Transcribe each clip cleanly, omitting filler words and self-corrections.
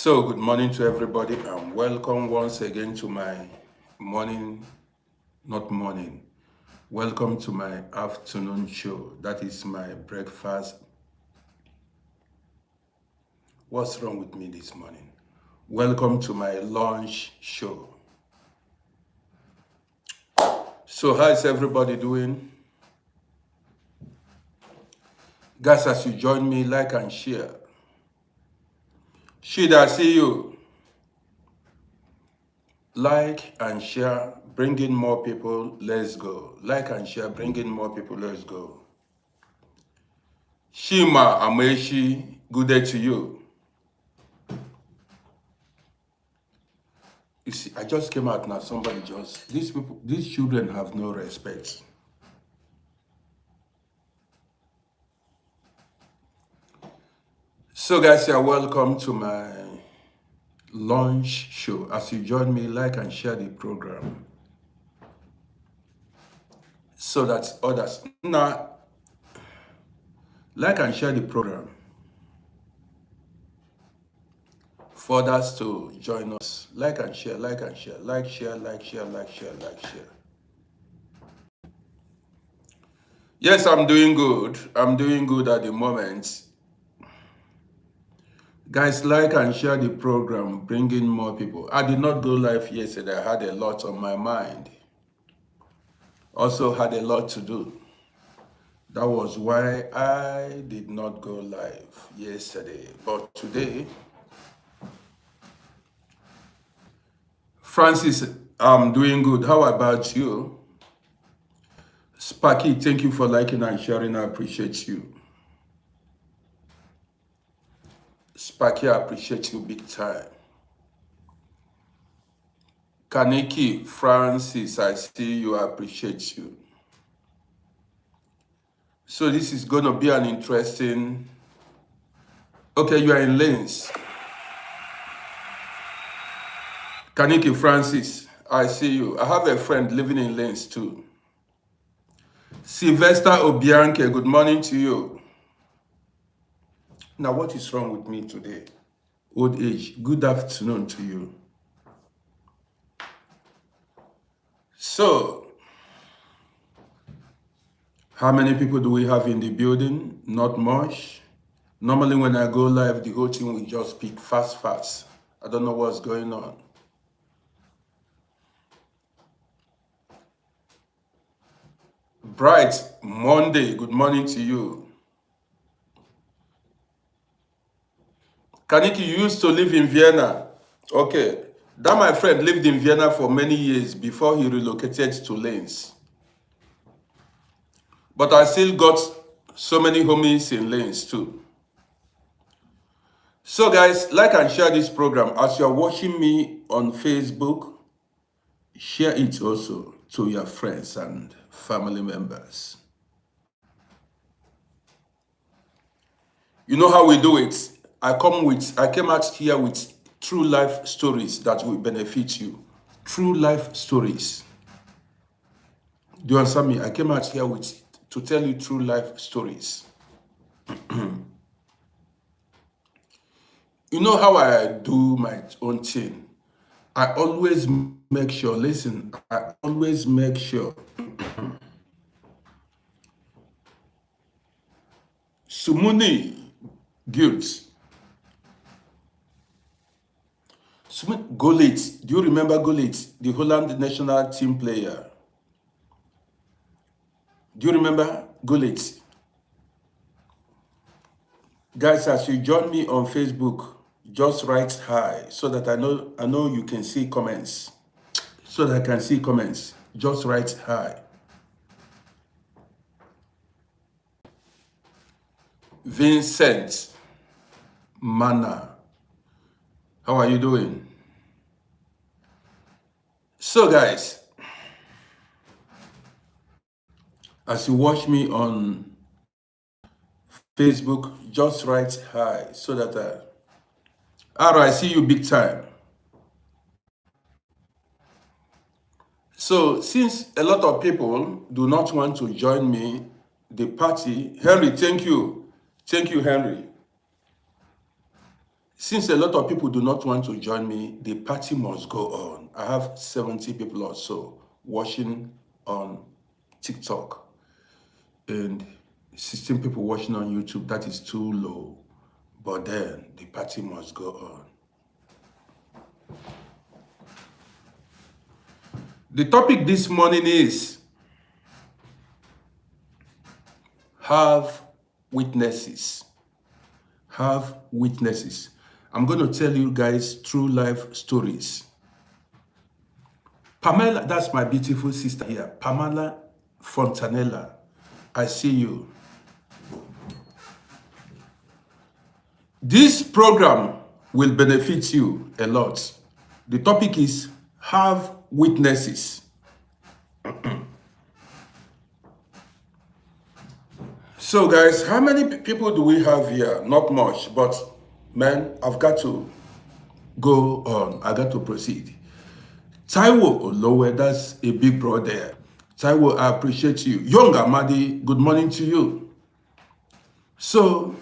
So, good morning to everybody, and welcome once again to my morning, not morning, welcome to my afternoon show. That is my breakfast. What's wrong with me this morning? Welcome to my lunch show. So, how is everybody doing? Guys, as you join me, like and share. Shida, see you. Like and share, bring in more people, let's go. Like and share, bring in more people, let's go. Shima Ameshi, good day to you. You see, I just came out now, these children have no respect. So guys, you're welcome to my lunch show. As you join me, like and share the program so that others, now, like and share the program for others to join us. Like and share, like and share, like share, like share, like share, like share. Yes, I'm doing good. I'm doing good at the moment. Guys, like and share the program, bring in more people. I did not go live yesterday. I had a lot on my mind. Also had a lot to do. That was why I did not go live yesterday. But today, Francis, I'm doing good. How about you? Sparky, thank you for liking and sharing. I appreciate you. Sparky, I appreciate you big time. Kaneki, Francis, I see you. I appreciate you. So this is going to be an interesting... Okay, you are in Lens. Kaneki Francis, I see you. I have a friend living in Lens too. Sylvester Obianke, good morning to you. Now, what is wrong with me today? Old age, good afternoon to you. So, how many people do we have in the building? Not much. Normally when I go live, the whole team will just speak fast. I don't know what's going on. Bright Monday, good morning to you. Kaniki, you used to live in Vienna. Okay, that my friend lived in Vienna for many years before he relocated to Lens. But I still got so many homies in Lens too. So guys, like and share this program. As you're watching me on Facebook, share it also to your friends and family members. You know how we do it. I came out here with true life stories that will benefit you. True life stories. Do you understand me? I came out here to tell you true life stories. You know how I do my own thing? I always make sure, listen, I always make sure Sumuni Guilt. Gullit, do you remember Gullit, the Holland national team player? Do you remember Gullit? Guys, as you join me on Facebook, just write hi so that I know you can see comments. So that I can see comments. Just write hi. Vincent Mana, how are you doing? So guys, as you watch me on Facebook, just write hi so that I see you big time. So since a lot of people do not want to join me, the party, Henry, thank you. Thank you, Henry. Since a lot of people do not want to join me, the party must go on. I have 70 people or so watching on TikTok and 16 people watching on YouTube. That is too low. But then the party must go on. The topic this morning is have witnesses. Have witnesses. I'm going to tell you guys true life stories. Pamela, that's my beautiful sister here. Pamela Fontanella, I see you. This program will benefit you a lot. The topic is have witnesses. So guys, how many people do we have here? Not much, but man, I've got to go on. I got to proceed. Taiwo Olowe, that's a big bro there. Taiwo, I appreciate you. Young Amadi, good morning to you. So,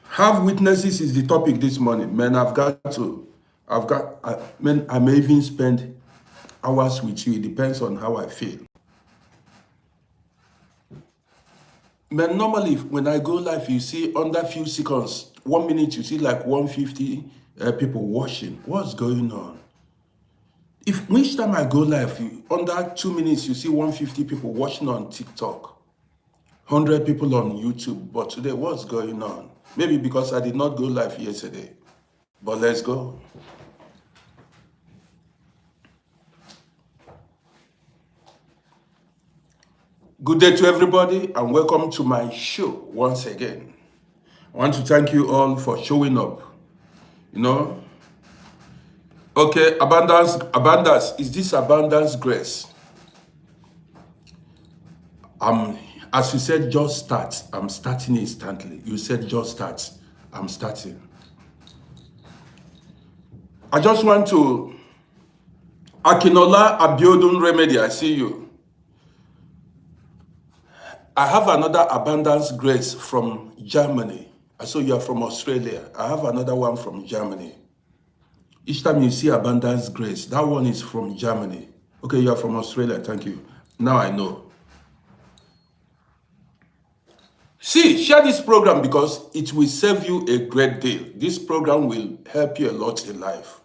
have witnesses is the topic this morning. Man, I may even spend hours with you. It depends on how I feel. Man, normally when I go live, you see under few seconds, 1 minute, you see like 150 people watching. What's going on? If each time I go live, under 2 minutes, you see 150 people watching on TikTok, 100 people on YouTube. But today, what's going on? Maybe because I did not go live yesterday. But let's go. Good day to everybody and welcome to my show once again. I want to thank you all for showing up. Okay, abundance. Is this abundance grace? As you said, just start. I'm starting instantly. You said just start. I'm starting. I just want to Akinola Abiodun Remedy, I see you. I have another abundance grace from Germany. I saw you are from Australia. I have another one from Germany. Each time you see abundance grace, that one is from Germany. Okay, you are from Australia. Thank you. Now I know. See, share this program because it will save you a great deal. This program will help you a lot in life.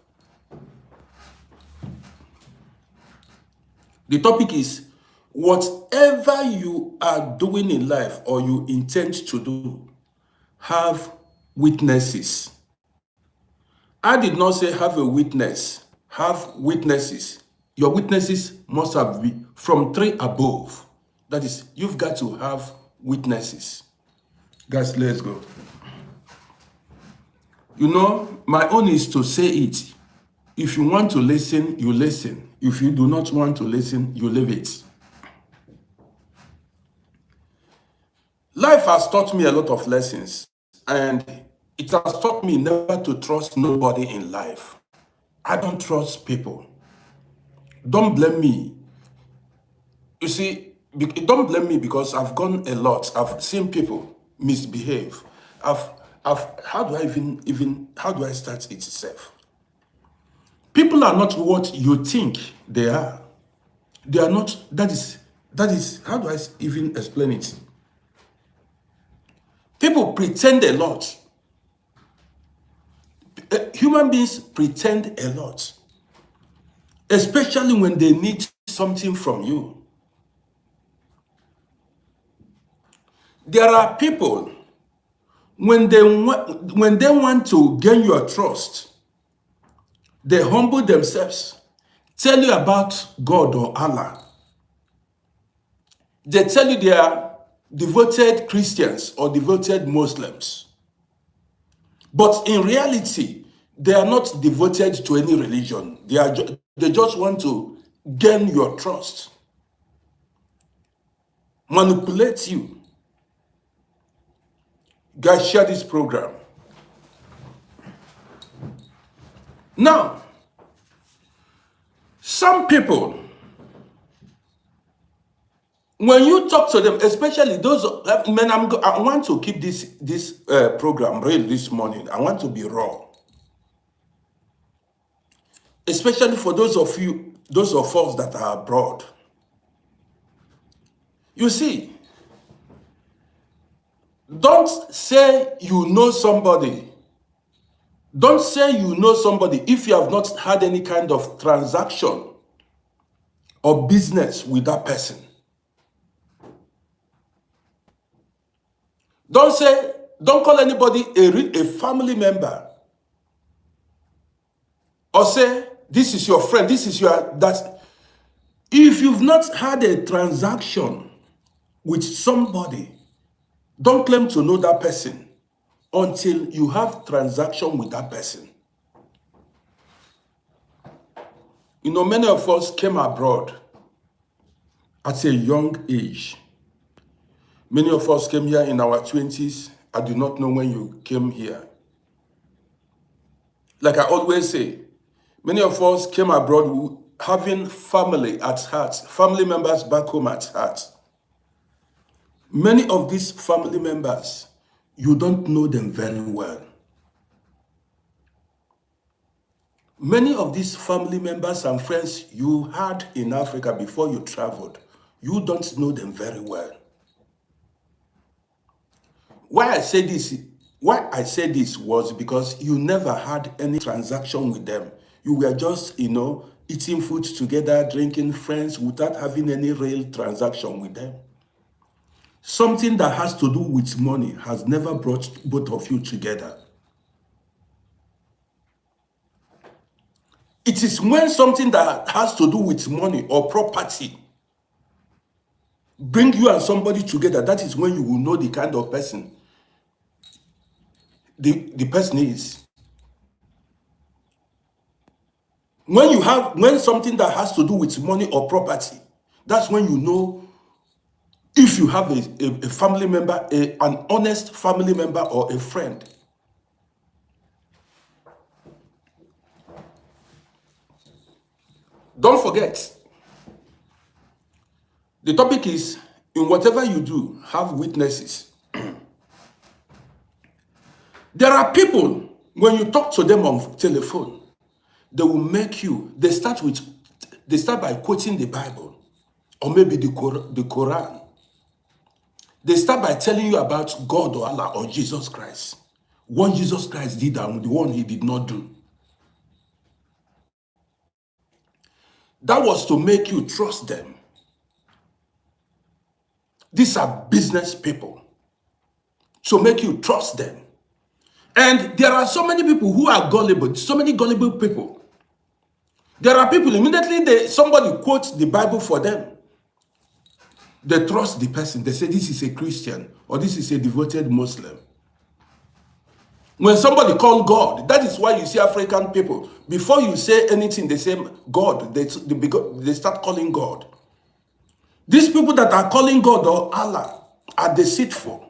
The topic is, whatever you are doing in life or you intend to do, have witnesses. I did not say have a witness. Have witnesses. Your witnesses must have been from 3 above. That is, you've got to have witnesses. Guys, let's go. My own is to say it. If you want to listen, you listen. If you do not want to listen, you leave it. Life has taught me a lot of lessons, and it has taught me never to trust nobody in life. I don't trust people. Don't blame me. You see, don't blame me because I've gone a lot. I've seen people misbehave. How do I start it itself? People are not what you think they are. They are not, that is, how do I even explain it? People pretend a lot. Human beings pretend a lot, especially when they need something from you. There are people, when they want to gain your trust, they humble themselves, tell you about God or Allah. They tell you they are devoted Christians or devoted Muslims. But in reality, they are not devoted to any religion. They just want to gain your trust, manipulate you. Guys, share this program. Now, some people, when you talk to them, especially those men, I want to keep this program real this morning. I want to be raw. especially for those of us that are abroad. You see, don't say you know somebody. Don't say you know somebody if you have not had any kind of transaction or business with that person. Don't call anybody a family member, or say this is your friend, this is that. If you've not had a transaction with somebody, don't claim to know that person until you have transaction with that person. You know, many of us came abroad at a young age. Many of us came here in our 20s. I do not know when you came here. Like I always say, many of us came abroad having family at heart, family members back home at heart. Many of these family members, you don't know them very well. Many of these family members and friends you had in Africa before you traveled, you don't know them very well. Why I say this was because you never had any transaction with them. You were just, eating food together, drinking friends without having any real transaction with them. Something that has to do with money has never brought both of you together. It is when something that has to do with money or property bring you and somebody together, that is when you will know the kind of person the person is. When something that has to do with money or property, that's when you know if you have a family member, an honest family member or a friend. Don't forget, the topic is, in whatever you do, have witnesses. There are people, when you talk to them on telephone, they start by quoting the Bible, or maybe the Quran. They start by telling you about God or Allah or Jesus Christ. What Jesus Christ did and the one he did not do. That was to make you trust them. These are business people. To make you trust them. And there are so many people who are gullible, so many gullible people. There are people, immediately somebody quotes the Bible for them. They trust the person. They say this is a Christian or this is a devoted Muslim. When somebody calls God, that is why you see African people, before you say anything, they say God. They start calling God. These people that are calling God or Allah are deceitful.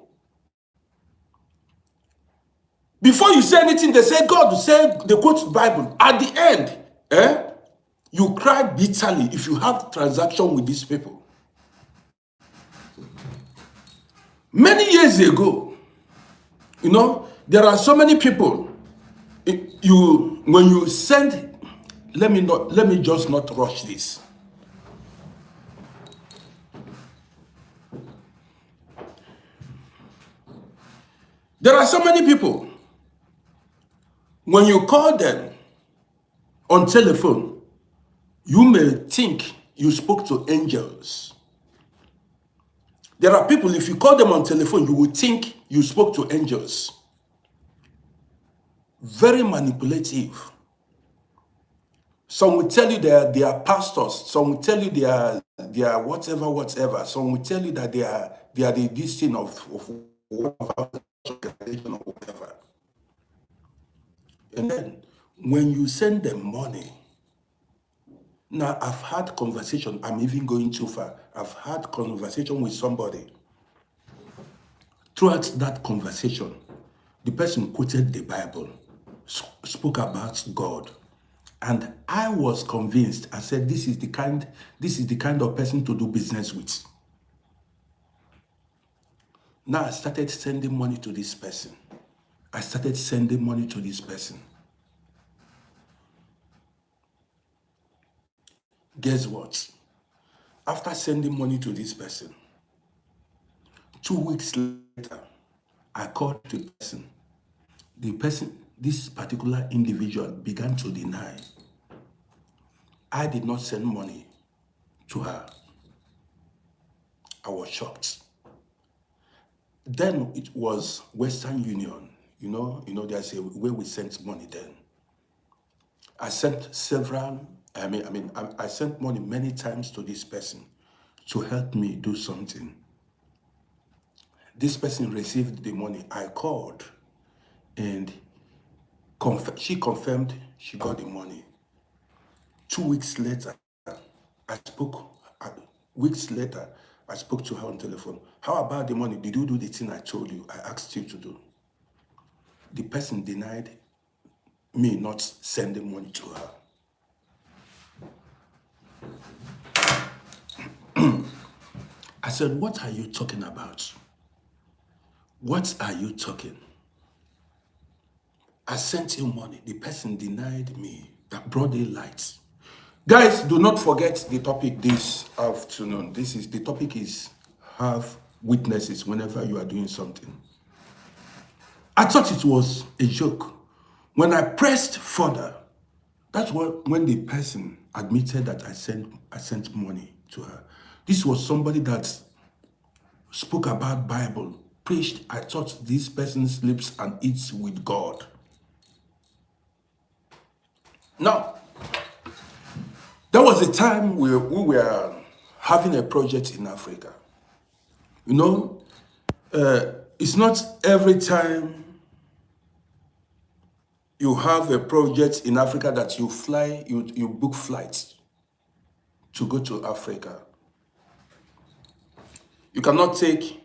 Before you say anything, they say God, they quote the Bible. At the end, you cry bitterly if you have transaction with these people. Many years ago, there are so many people. When you send, let me just not rush this. There are so many people. When you call them on telephone, you may think you spoke to angels. There are people, if you call them on telephone, you would think you spoke to angels. Very manipulative. Some will tell you they are pastors. Some will tell you they are whatever. Some will tell you that they are the destiny of organization or whatever. And then when you send them money, now I've had conversation. I'm even going too far. I've had conversation with somebody. Throughout that conversation, the person quoted the Bible, spoke about God. And I was convinced. I said, this is the kind of person to do business with. Now I started sending money to this person. Guess what? After sending money to this person, 2 weeks later, I called the person. The person, this particular individual, began to deny. I did not send money to her. I was shocked. Then it was Western Union. There's a way we sent money then. I sent several, I sent money many times to this person to help me do something. This person received the money. I called and she confirmed she got the money. 2 weeks later, weeks later, I spoke to her on telephone. How about the money? Did you do the thing I told you, I asked you to do? The person denied me not sending money to her. I said, what are you talking about? What are you talking? I sent you money. The person denied me. That broad daylight. Guys, do not forget the topic this afternoon. The topic is have witnesses whenever you are doing something. I thought it was a joke. When I pressed further, that's when the person admitted that I sent money to her. This was somebody that spoke about Bible, preached. I thought this person sleeps and eats with God. Now, there was a time we were having a project in Africa. It's not every time you have a project in Africa that you fly, you book flights to go to Africa. You cannot take,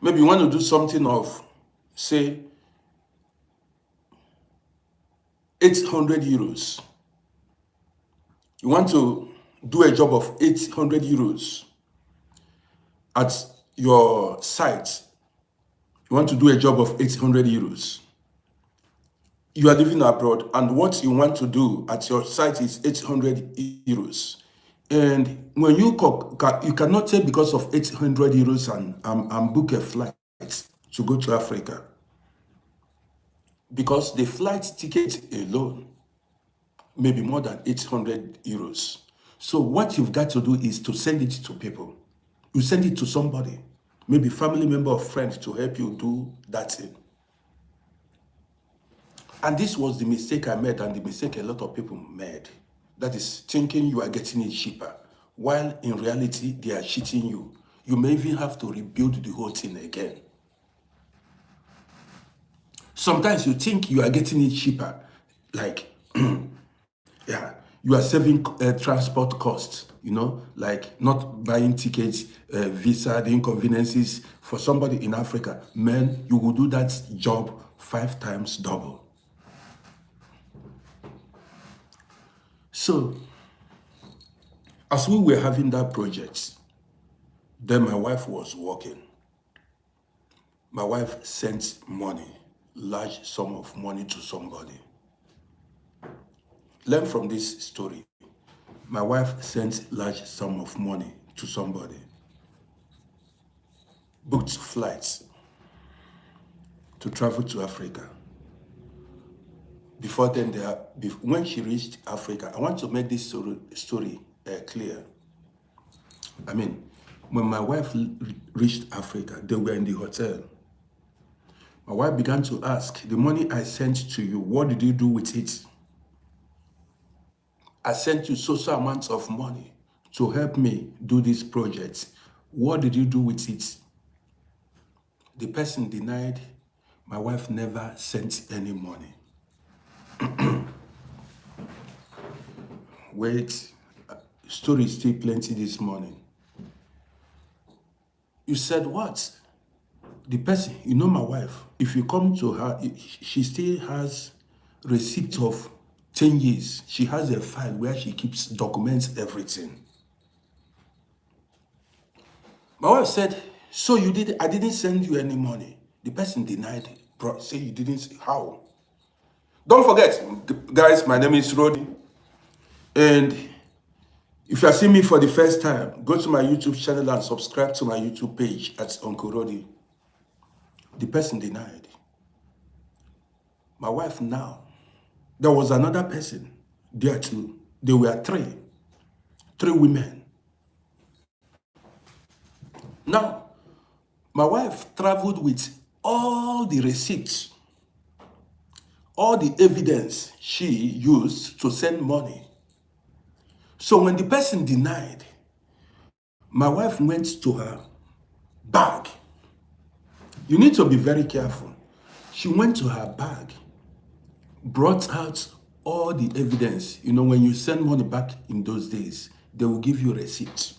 maybe you want to do something of, say, 800 euros. You want to do a job of 800 euros at your site. You want to do a job of 800 euros. You are living abroad, and what you want to do at your site is 800 euros. And when you cannot take because of 800 euros and book a flight to go to Africa. Because the flight ticket alone may be more than 800 euros. So what you've got to do is to send it to people. You send it to somebody, maybe family member or friend, to help you do that thing. And this was the mistake I made, and the mistake a lot of people made. That is thinking you are getting it cheaper, while in reality, they are cheating you. You may even have to rebuild the whole thing again. Sometimes you think you are getting it cheaper, like, yeah, you are saving transport costs, like not buying tickets, visa, the inconveniences. For somebody in Africa, man, you will do that job 5 times double. So, as we were having that project, then my wife was working. My wife sent money, large sum of money to somebody. Learn from this story. My wife sent large sum of money to somebody. Booked flights to travel to Africa. Before then, when she reached Africa, I want to make this story clear. I mean, when my wife reached Africa, they were in the hotel. My wife began to ask, the money I sent to you, what did you do with it? I sent you so amounts of money to help me do this project. What did you do with it? The person denied. My wife never sent any money. Wait, story is still plenty this morning. You said what? The person, my wife, if you come to her, she still has receipt of 10 years. She has a file where she documents everything. My wife said, so I didn't send you any money. The person denied, say you didn't, how? Don't forget, guys, my name is Roddy. And, If you are seeing me for the first time, go to my YouTube channel and subscribe to my YouTube page at Uncle Rody. The person denied. My wife now. There was another person there too. There were three women. Now, my wife traveled with all the receipts, all the evidence she used to send money. So when the person denied, my wife went to her bag. You need to be very careful. She went to her bag, brought out all the evidence. You know, when you send money back in those days, they will give you a receipt.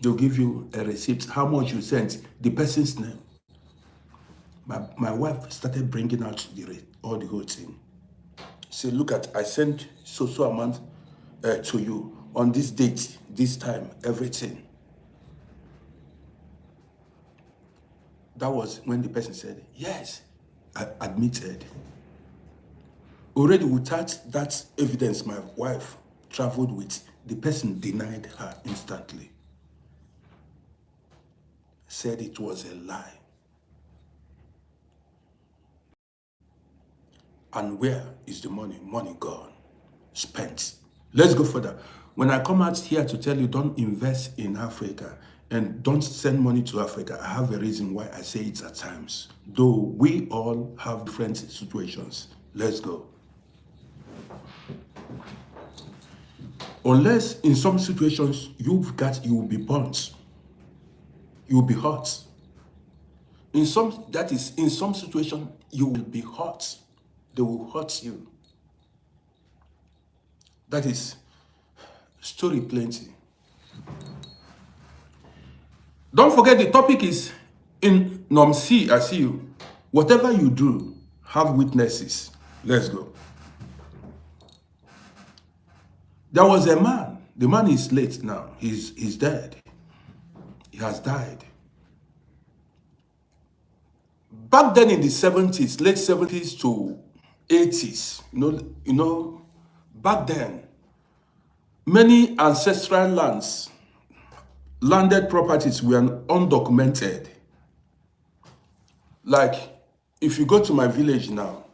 They'll give you a receipt, how much you sent, the person's name. My wife started bringing out all the whole thing. Say, look at, I sent so amount to you on this date, this time, everything. That was when the person said, yes, I admitted. Already without that evidence my wife traveled with, the person denied her instantly. Said it was a lie. And where is the money? Money gone, spent. Let's go further. When I come out here to tell you don't invest in Africa and don't send money to Africa, I have a reason why I say it at times. Though we all have different situations. Let's go. Unless in some situations you will be burnt. You will be hurt. In some situation you will be hurt. They will hurt you. That is story plenty. Don't forget the topic is in Nom C, I see you. Whatever you do, have witnesses. Let's go. There was a man. The man is late now. He's dead. He has died. Back then in the 70s, late 70s to 80s, you know, back then, many ancestral landed properties were undocumented. Like, if you go to my village now,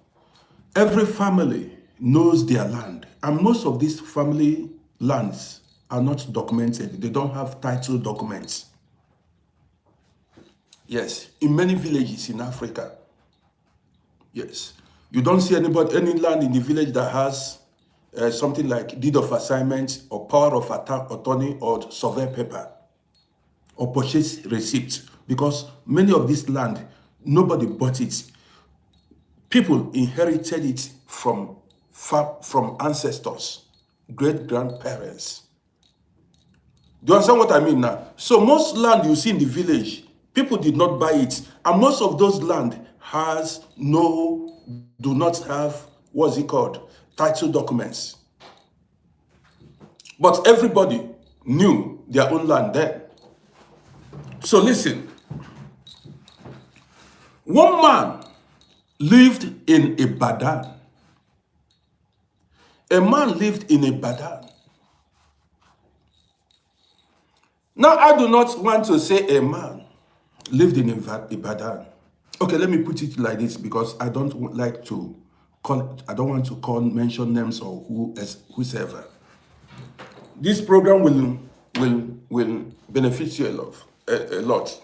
every family knows their land. And most of these family lands are not documented. They don't have title documents. Yes, in many villages in Africa. Yes. You don't see any land in the village that has something like deed of assignment or power of attorney or survey paper or purchase receipt, because many of this land, nobody bought it. People inherited it from ancestors, great-grandparents. Do you understand what I mean now? So most land you see in the village, people did not buy it. And most of those land do not have, what's it called, title documents. But everybody knew their own land then. So listen, one man lived in Ibadan. A man lived in Ibadan. Now, I do not want to say a man lived in Ibadan. Okay, let me put it like this, because I don't want to mention names or whoever. This program will benefit you a lot.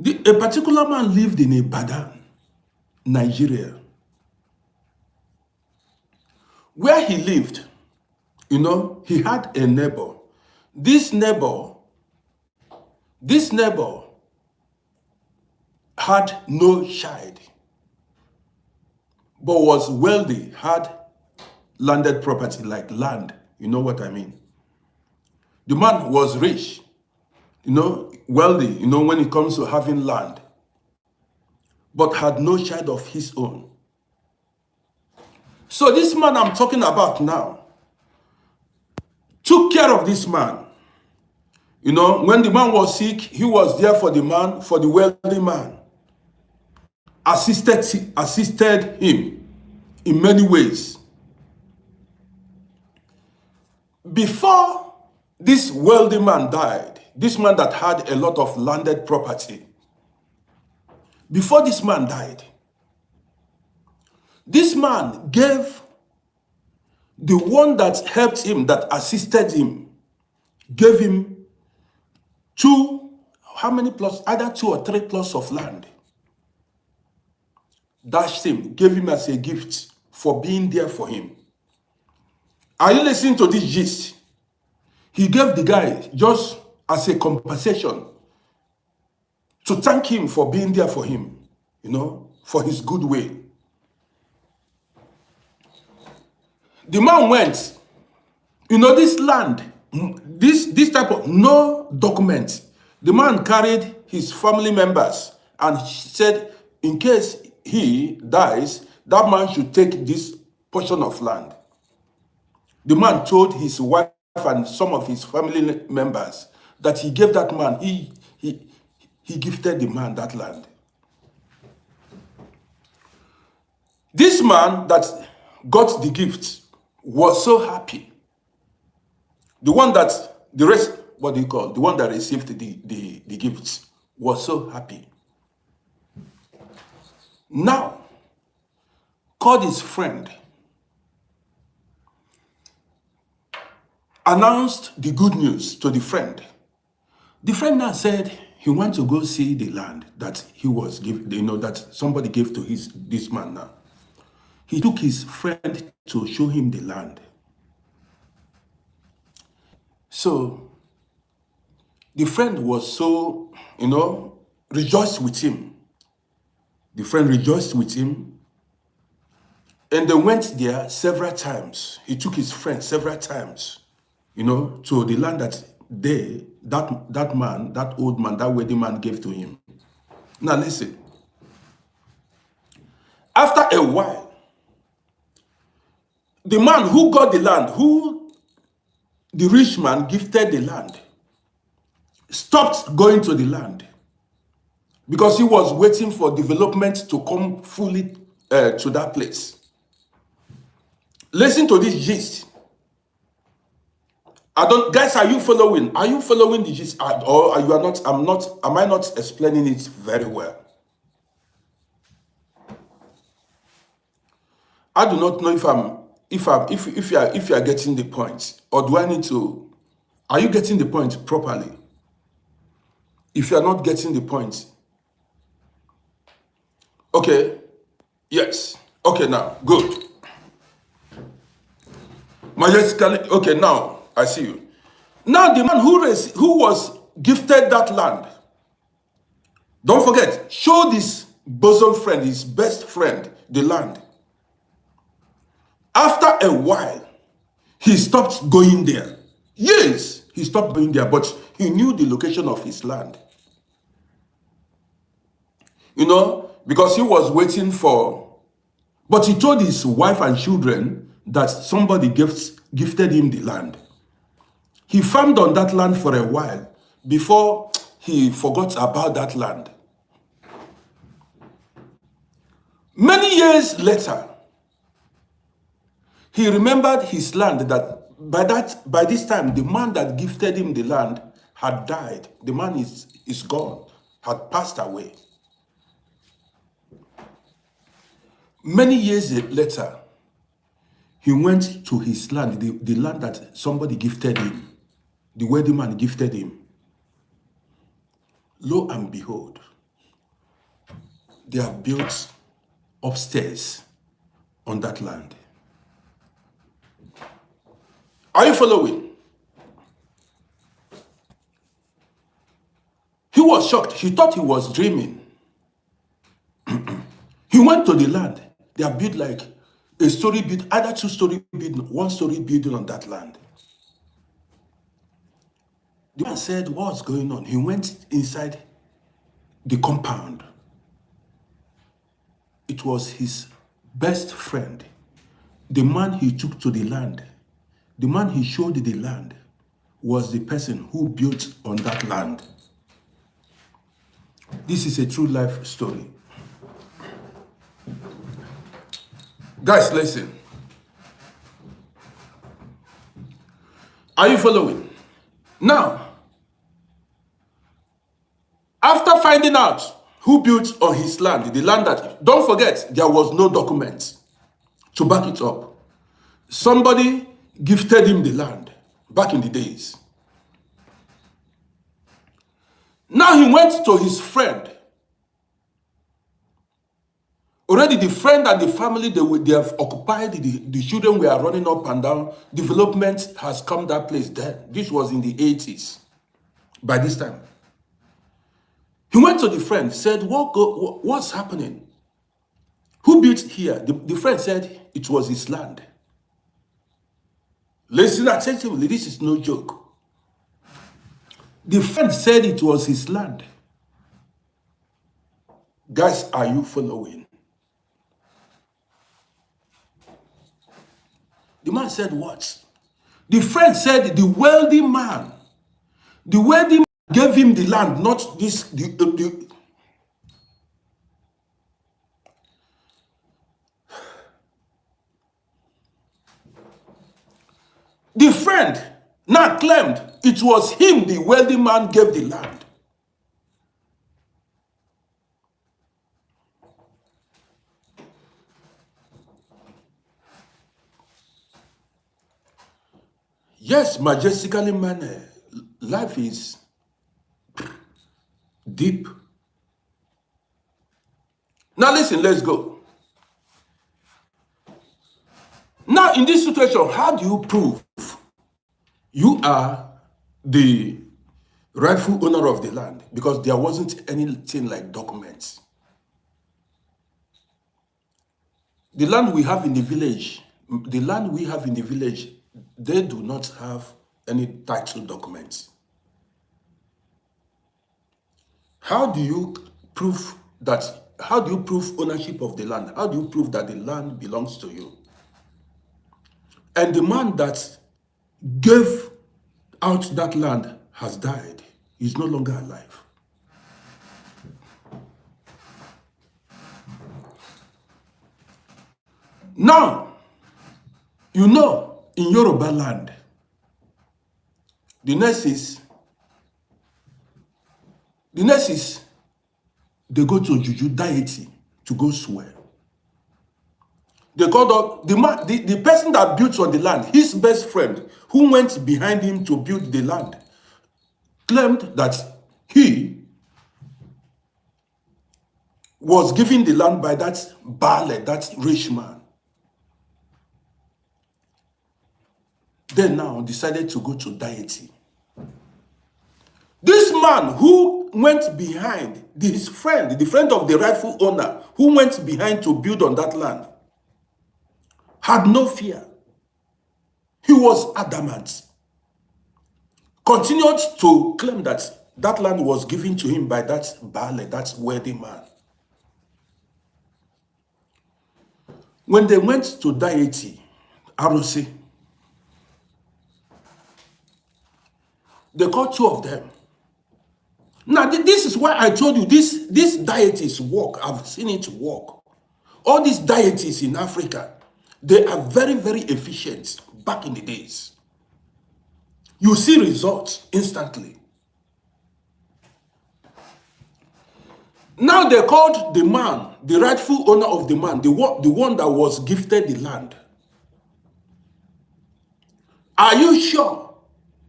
A particular man lived in Ibadan, Nigeria. Where he lived, he had a neighbor. This neighbor had no child, but was wealthy, had landed property, like land. You know what I mean? The man was rich, wealthy, when it comes to having land, but had no child of his own. So this man I'm talking about now took care of this man. When the man was sick, he was there for the wealthy man. Assisted him in many ways. Before this wealthy man died. This man that had a lot of landed property. Before this man died, this man gave the one that helped him, that assisted him, gave him how many plots? Either 2 or 3 plots of land. Dashed him, gave him as a gift for being there for him. Are you listening to this gist? He gave the guy just as a compensation to thank him for being there for him, for his good way. The man went, this land, this type of no document. The man carried his family members and said, in case he dies, that man should take this portion of land. The man told his wife and some of his family members that he gave that man, he gifted the man that land. This man that got the gift was so happy. The one that the one that received the gifts was so happy. Now, called his friend, announced the good news to the friend. The friend now said he wants to go see the land that he was given, that somebody gave to this man now. He took his friend to show him the land. So the friend was so, rejoiced with him. The friend rejoiced with him. And they went there several times. He took his friend several times, to the land that that man, that old man, that wealthy man gave to him. Now listen. After a while, the man who got the land, who the rich man gifted the land, stopped going to the land because he was waiting for development to come fully to that place. Listen to this gist. Guys, are you following? Are you following the gist? Or are you are not? Am I not explaining it very well? I do not know if you are getting the point, or do I need to? Are you getting the point properly? If you are not getting the point, okay, yes, okay, now good. Majestically, okay, now I see you. Now the man who was gifted that land, don't forget, show this bosom friend, his best friend, the land. After a while, he stopped going there. Yes, he stopped going there, but he knew the location of his land. Because he was waiting but he told his wife and children that somebody gifted him the land. He farmed on that land for a while before he forgot about that land. Many years later, he remembered his land that by this time, the man that gifted him the land had died. The man is gone, had passed away. Many years later, he went to his land, the land that somebody gifted him, the wealthy man gifted him. Lo and behold, they have built upstairs on that land. Are you following? He was shocked. He thought he was dreaming. He went to the land. They have built like a story built, either 2-story building, 1-story building on that land. The man said, what's going on? He went inside the compound. It was his best friend, the man he took to the land, the man he showed the land, was the person who built on that land. This is a true life story. Guys, listen. Are you following? Now, after finding out who built on his land, the land that, don't forget, there was no document to back it up. Somebody gifted him the land back in the days. Now he went to his friend. Already the friend and the family, they have occupied, the children were running up and down. Development has come that place then. This was in the 80s by this time. He went to the friend, said, what's happening? Who built here? The friend said it was his land. Listen attentively, this is no joke. The friend said it was his land. Guys, are you following? The man said what? The friend said the wealthy man gave him the land, not this. The friend now claimed it was him, the wealthy man, gave the land. Yes, majestically manner. Life is deep. Now listen, let's go. Now in this situation, how do you prove you are the rightful owner of the land? Because there wasn't anything like documents. The land we have in the village, they do not have any title documents. How do you prove that? How do you prove ownership of the land? How do you prove that the land belongs to you? And the man that gave out that land has died. He's no longer alive. Now, you know, in Yoruba land, the next is they go to Juju deity to go swear. They called up the person that built on the land, his best friend, who went behind him to build the land, claimed that he was given the land by that Baale, that rich man. Then now decided to go to deity. This man who went behind, his friend, the friend of the rightful owner, who went behind to build on that land, had no fear. He was adamant. Continued to claim that that land was given to him by that Baale, that wealthy man. When they went to deity, Arusi, they called two of them. Now, this is why I told you this deities work. I've seen it work. All these deities in Africa, they are very, very efficient back in the days. You see results instantly. Now they called the man, the rightful owner of the man, the one that was gifted the land. Are you sure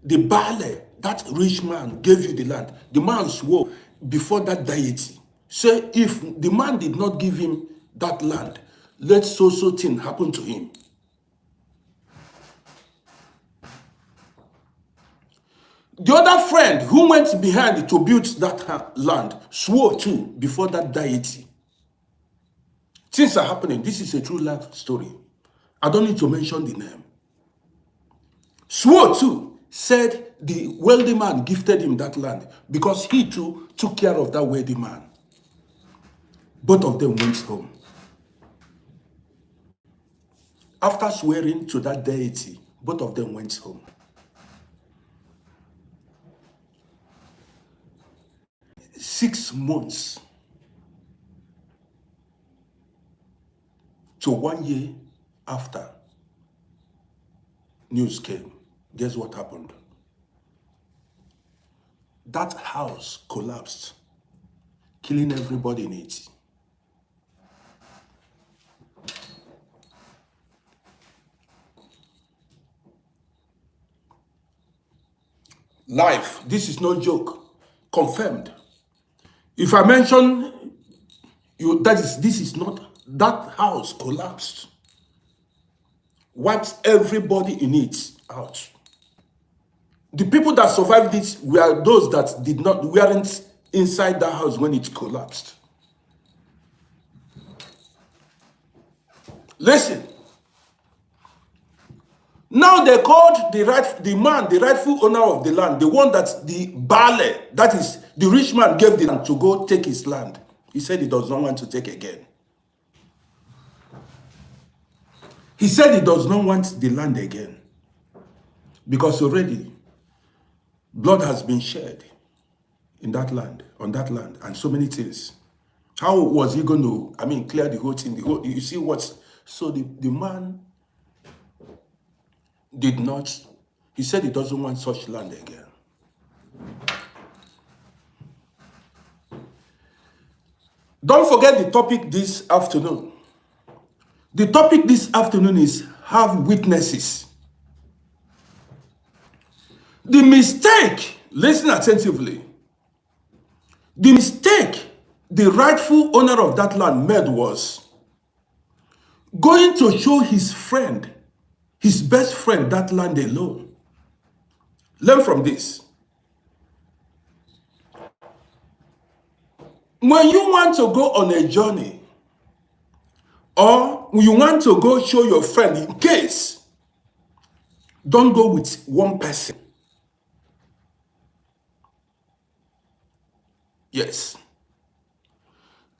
the Baale, that rich man, gave you the land? The man swore before that deity. Say, if the man did not give him that land, let so thing happen to him. The other friend who went behind to build that land swore too before that deity. Things are happening. This is a true life story. I don't need to mention the name. Swore too, said the wealthy man gifted him that land because he too took care of that wealthy man. Both of them went home. After swearing to that deity, both of them went home. 6 months to 1 year after news came, guess what happened? that house collapsed, killing everybody in it. Life, this is no joke. Confirmed. If I mention you, this is not, that house collapsed. Wiped everybody in it out. The people that survived it were those that weren't inside the house when it collapsed. Listen. Now they called the rightful owner of the land, the one that the Bale, that is the rich man, gave the land to go take his land. He said he does not want to take again. He said he does not want the land again because already blood has been shed in that land, on that land, and so many things. How was he going to, clear the whole thing? You see what? So the man did not, he said he doesn't want such land again. Don't forget the topic this afternoon. The topic this afternoon is have witnesses. The mistake, listen attentively, the mistake the rightful owner of that land made was going to show his friend, his best friend, that land alone. Learn from this. When you want to go on a journey, or you want to go show your friend, in case, don't go with one person. Yes.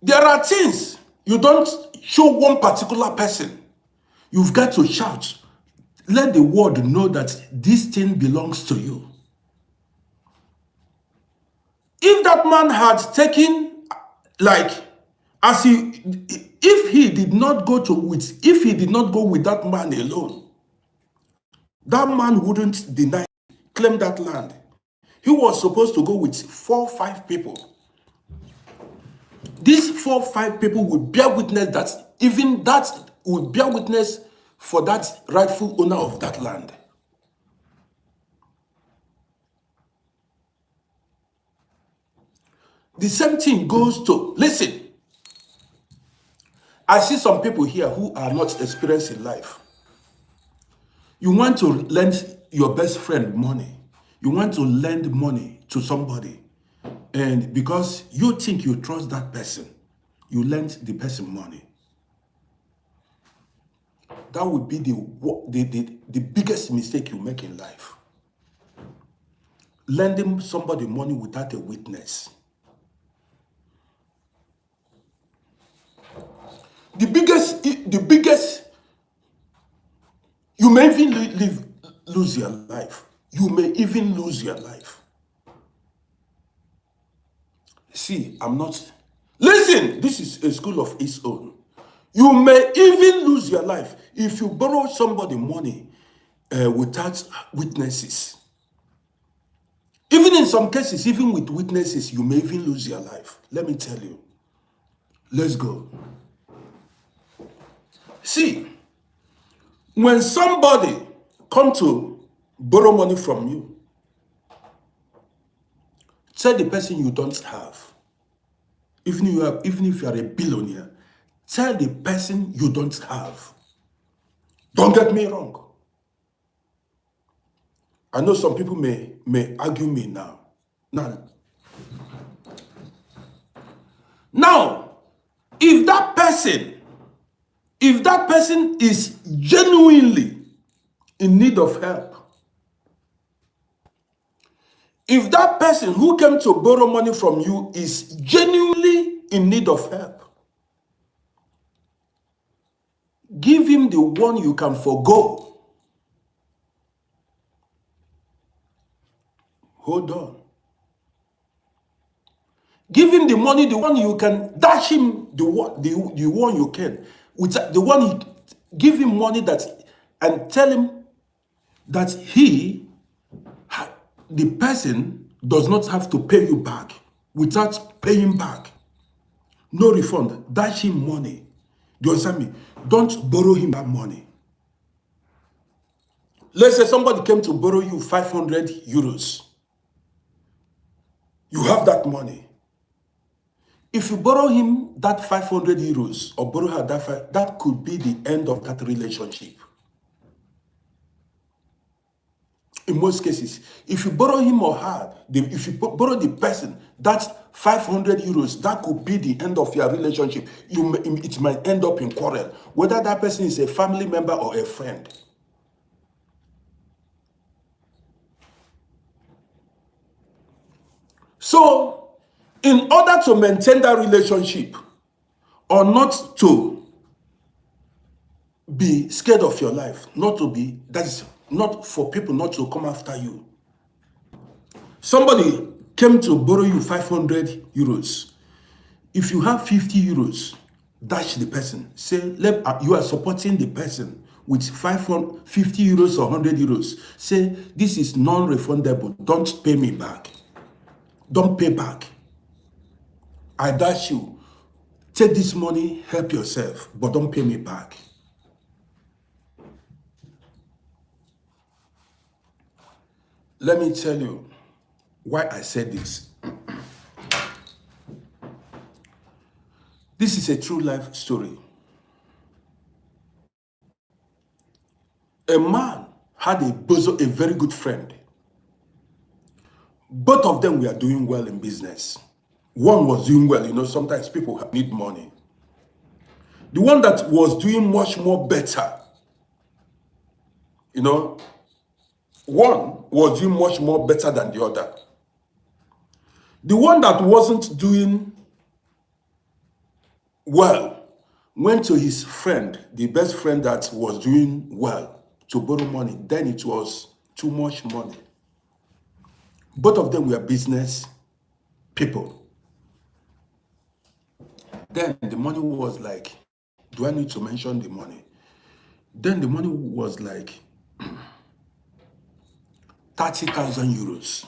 There are things you don't show one particular person. You've got to shout. Let the world know that this thing belongs to you. If that man had taken, if he did not go with that man alone, that man wouldn't claim that land. He was supposed to go with 4 or 5 people. These 4 or 5 people would bear witness that, even that would bear witness for that rightful owner of that land. The same thing goes to, listen, I see some people here who are not experienced in life. You want to lend your best friend money. You want to lend money to somebody. And because you think you trust that person, you lend the person money. That would be the biggest mistake you make in life. Lending somebody money without a witness. The biggest, you may even lose your life. You may even lose your life. See, listen, this is a school of its own. You may even lose your life if you borrow somebody money without witnesses. Even in some cases, even with witnesses, you may even lose your life. Let me tell you. Let's go. See, when somebody comes to borrow money from you, tell the person you don't have. Even if you are a billionaire, tell the person you don't have. Don't get me wrong. I know some people may argue me now. Now, if that person is genuinely in need of help, if that person who came to borrow money from you is genuinely in need of help, give him the one you can forgo. Hold on. Give him the money, the one you can dash him, the one you can. With the one, give him money and tell him that the person does not have to pay you back without paying back. No refund. Dash him money. Do you understand me? Don't borrow him that money. Let's say somebody came to borrow you 500 euros. You have that money. If you borrow him that 500 euros or borrow her that could be the end of that relationship. In most cases, if you borrow him or her, if you borrow the person, that 500 euros, that could be the end of your relationship. It might end up in quarrel, whether that person is a family member or a friend. So, in order to maintain that relationship, or not to be scared of your life, that is not for people not to come after you. Somebody came to borrow you 500 euros. If you have 50 euros, dash the person. Say, you are supporting the person with 50 euros or 100 euros. Say, this is non-refundable. Don't pay me back. Don't pay back. I dash you. Take this money, help yourself, but don't pay me back. Let me tell you why I said this. This is a true life story. A man had a very good friend. Both of them were doing well in business. One was doing well. Sometimes people need money. The one that was doing much more better, one was doing much more better than the other. The one that wasn't doing well went to his friend, the best friend that was doing well, to borrow money. Then it was too much money. Both of them were business people. Then the money was like, do I need to mention the money? Then the money was like 30,000 euros.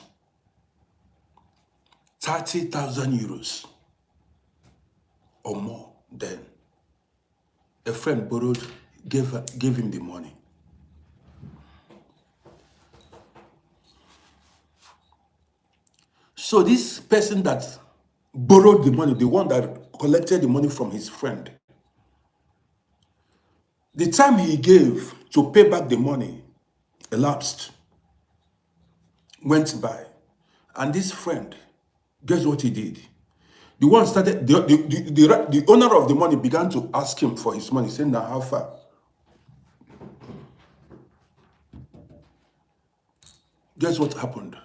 30,000 euros or more. Then a friend gave him the money. So this person that borrowed the money, the one that collected the money from his friend, the time he gave to pay back the money elapsed, went by. And this friend, guess what he did? The one started, the owner of the money began to ask him for his money, saying, now how far? Guess what happened?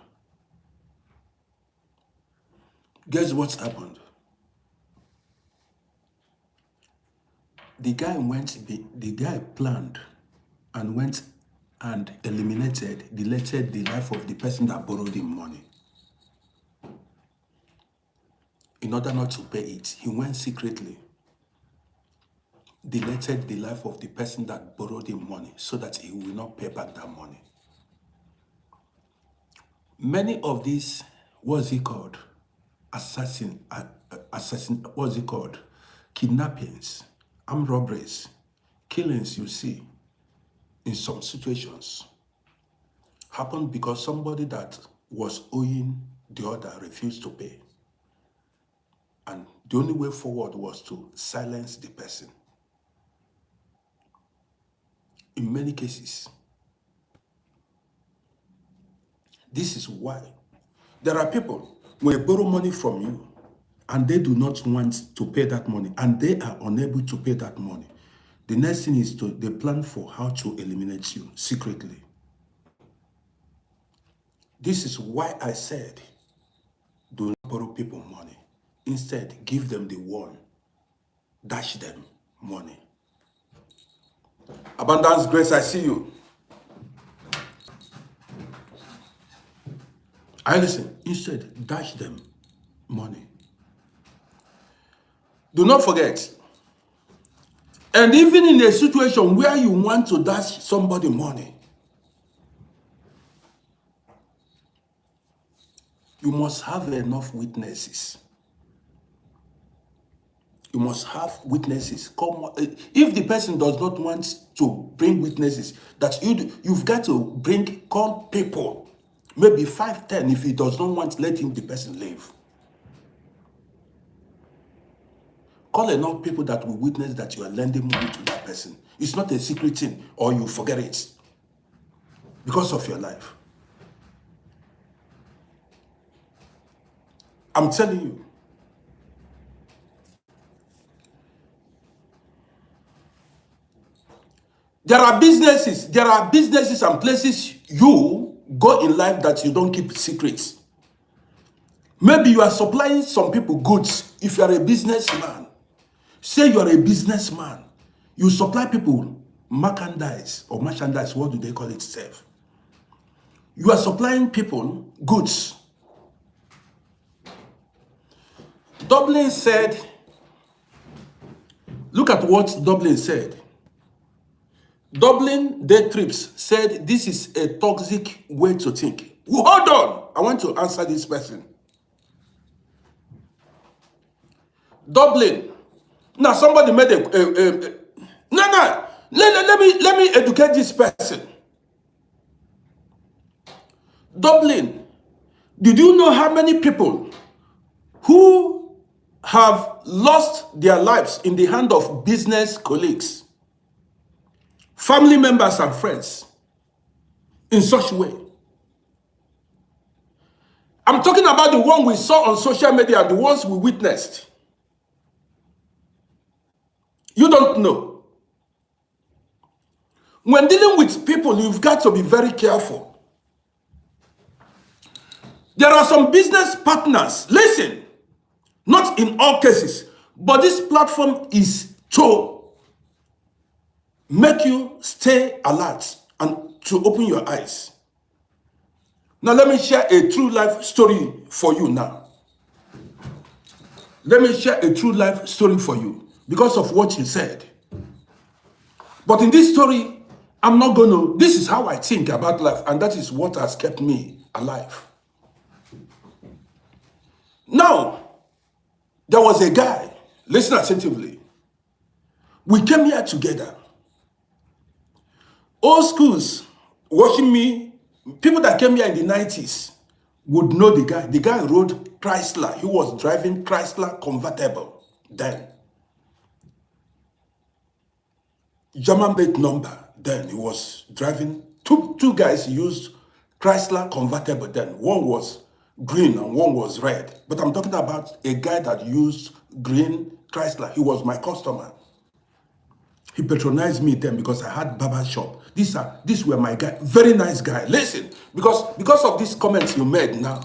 Guess what's happened? The guy planned and went and deleted the life of the person that borrowed him money. In order not to pay it, he went secretly, deleted the life of the person that borrowed him money so that he will not pay back that money. Many of these, kidnappings, armed robberies, killings you see in some situations happened because somebody that was owing the other refused to pay. And the only way forward was to silence the person. In many cases, this is why there are people when they borrow money from you and they do not want to pay that money and they are unable to pay that money. The next thing is they plan for how to eliminate you secretly. This is why I said, do not borrow people money. Instead, give them the one. Dash them money. Abundance Grace, I see you. I listen. Instead, dash them money. Do not forget. And even in a situation where you want to dash somebody money, You must have enough witnesses. You must have witnesses. Come, if the person does not want to bring witnesses, that you've got to call people, maybe 5, 10. If he does not want, let the person leave. Call enough people that will witness that you are lending money to that person. It's not a secret thing, or you forget it because of your life. I'm telling you. There are businesses and places you go in life that you don't keep secrets. Maybe you are supplying some people goods. If you are a businessman, say you are a businessman, you supply people merchandise, what do they call it, self? You are supplying people goods. Dublin said, look at what Dublin said. Dublin Day Trips said this is a toxic way to think. Hold on, I want to answer this person. Dublin. Now somebody made no. Let me educate this person. Dublin. Did you know how many people who have lost their lives in the hand of business colleagues, family members and friends in such a way? I'm talking about the one we saw on social media, the ones we witnessed. You don't know. When dealing with people, you've got to be very careful. There are some business partners, listen, not in all cases, but this platform is to make you stay alert and to open your eyes. Now let me share a true life story for you now. Let me share a true life story for you because of what you said. But in this story, I'm not going to, this is how I think about life, and that is what has kept me alive. Now, there was a guy, listen attentively. We came here together. Old schools watching me, people that came here in the 90s would know the guy. The guy rode Chrysler. He was driving Chrysler convertible then. German plate number then. He was driving, two guys used Chrysler convertible then. One was green and one was red. But I'm talking about a guy that used green Chrysler. He was my customer. He patronized me then because I had barber shop. These were my guy, very nice guy. Listen, because of these comments you made now.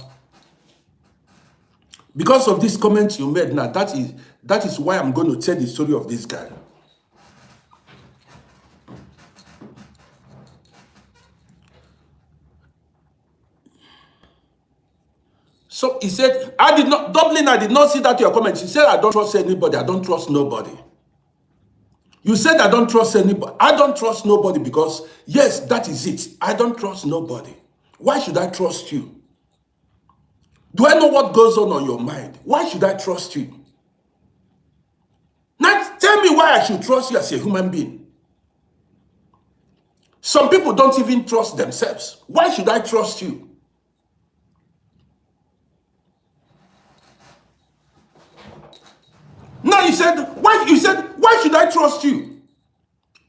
Because of these comments you made now, that is why I'm going to tell the story of this guy. So he said, Dublin, I did not see that your comment. He said, I don't trust anybody. I don't trust nobody. You said, I don't trust anybody. I don't trust nobody because, yes, that is it. I don't trust nobody. Why should I trust you? Do I know what goes on your mind? Why should I trust you? Now, tell me why I should trust you as a human being. Some people don't even trust themselves. Why should I trust you? Now you said, why should I trust you?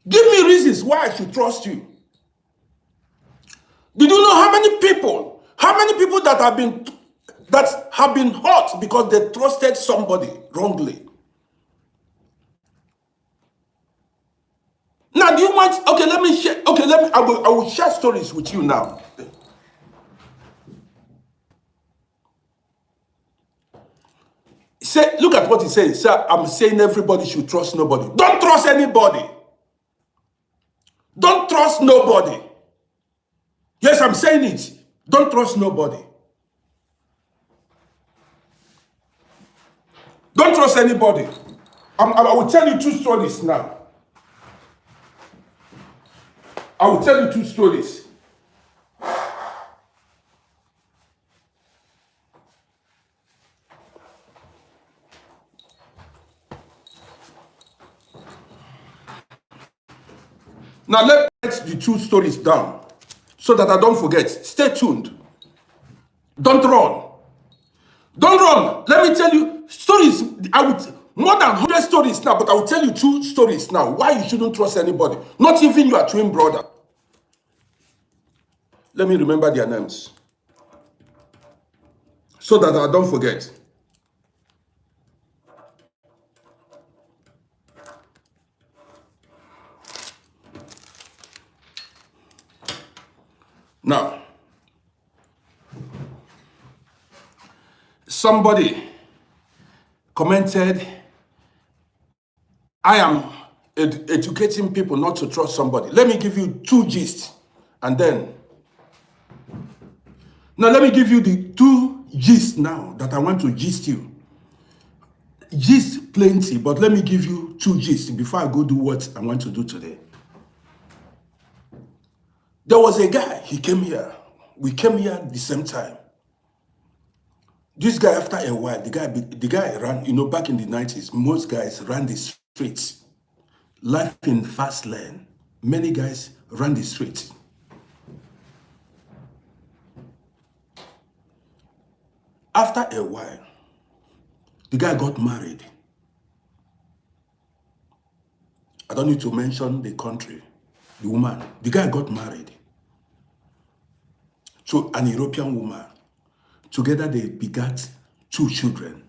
Give me reasons why I should trust you. Did you know how many people that have been hurt because they trusted somebody wrongly? Now, do you want, okay, let me share, okay, I will share stories with you now. Say, look at what he says. Sir, I'm saying everybody should trust nobody. Don't trust anybody. Don't trust nobody. Yes, I'm saying it. Don't trust nobody. Don't trust anybody. I will tell you 2 stories now. I will tell you 2 stories. Now let's write the two stories down so that I don't forget. Stay tuned. Don't run. Don't run. Let me tell you stories. I would more than 100 stories now, but I will tell you two stories now. Why you shouldn't trust anybody, not even your twin brother. Let me remember their names so that I don't forget. Now, somebody commented, I am educating people not to trust somebody. Let me give you two gists, and then now let me give you the two gists now that I want to gist you. Gist plenty, but let me give you two gists before I go do what I want to do today. There was a guy, he came here. We came here at the same time. This guy, after a while, the guy ran, back in the 90s, most guys ran the streets. Life in fast lane. Many guys ran the streets. After a while, the guy got married. I don't need to mention the country, the woman. The guy got married to an European woman. Together they begat 2 children.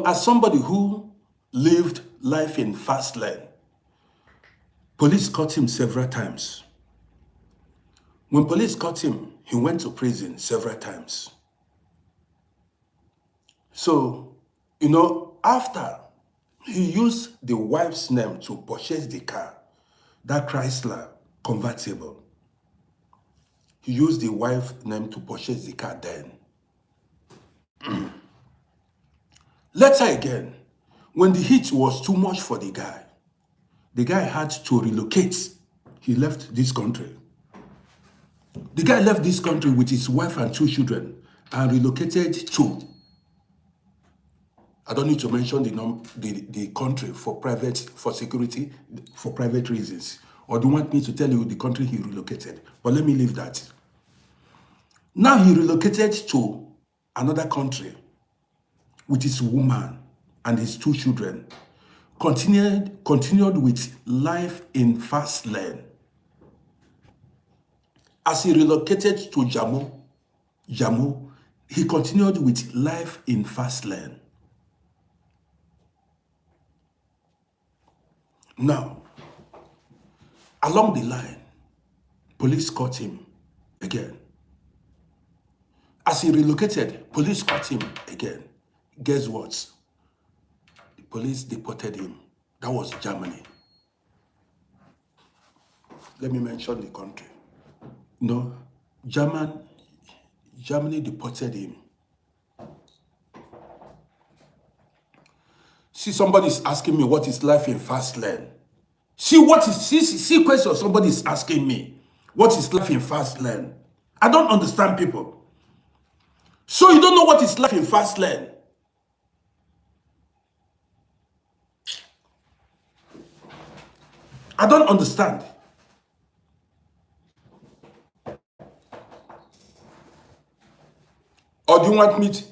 As somebody who lived life in fast lane, police caught him several times. When police caught him, he went to prison several times. So, after he used the wife's name to purchase the car, that Chrysler convertible. He used the wife's name to purchase the car then. Later again, when the heat was too much for the guy had to relocate. He left this country. The guy left this country with his wife and 2 children and relocated to, I don't need to mention the country for security, for private reasons. Or do you want me to tell you the country he relocated? But let me leave that. Now he relocated to another country with his woman and his 2 children. Continued with life in fast lane. As he relocated to Jammu, he continued with life in fast lane. Now, along the line, police caught him again. As he relocated, police caught him again. Guess what? The police deported him. That was Germany. Let me mention the country. No, Germany deported him. See, somebody's asking me what is life in fast lane. See question somebody is asking me. What is life in fast lane? I don't understand people. So you don't know what is life in fast lane? I don't understand. Or do you want me to?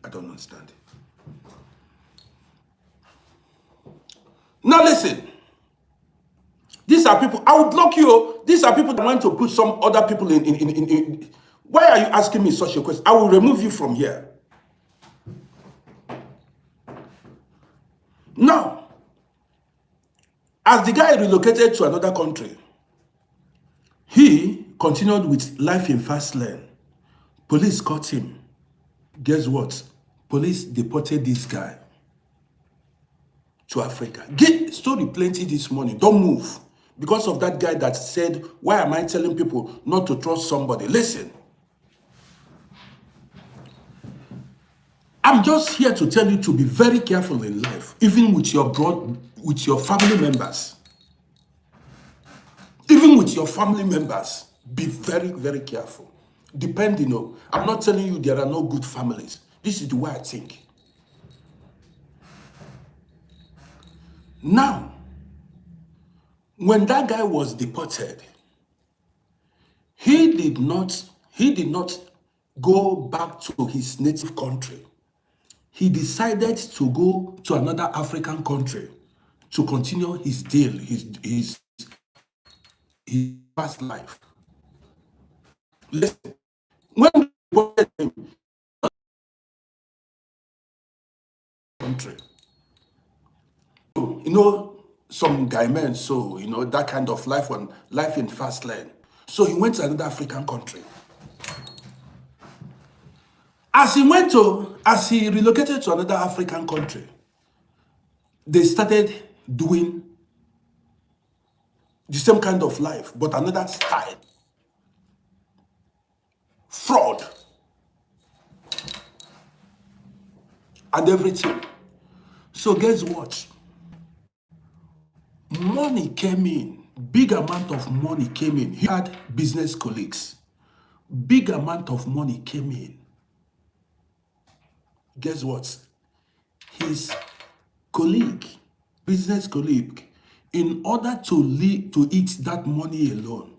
I don't understand. Now listen. These are people, I would block you. These are people that want to put some other people in. Why are you asking me such a question? I will remove you from here. Now, as the guy relocated to another country, he continued with life in fast lane. Police caught him. Guess what? Police deported this guy to Africa. Get story plenty this morning. Don't move. Because of that guy that said, why am I telling people not to trust somebody? Listen. I'm just here to tell you to be very careful in life, even with your family members. Even with your family members, be very, very careful. Depending on, I'm not telling you there are no good families. This is the way I think. Now, When that guy was deported, he did not go back to his native country. He decided to go to another African country to continue his deal, his past life. Listen, when he deported him country, you know, some guy men, so that kind of life in fast lane. So he went to another African country. As he relocated to another African country, they started doing the same kind of life, but another style. Fraud and everything. So guess what? Money came in. Big amount of money came in. He had business colleagues. Big amount of money came in. Guess what? His colleague, business colleague, in order to eat that money alone,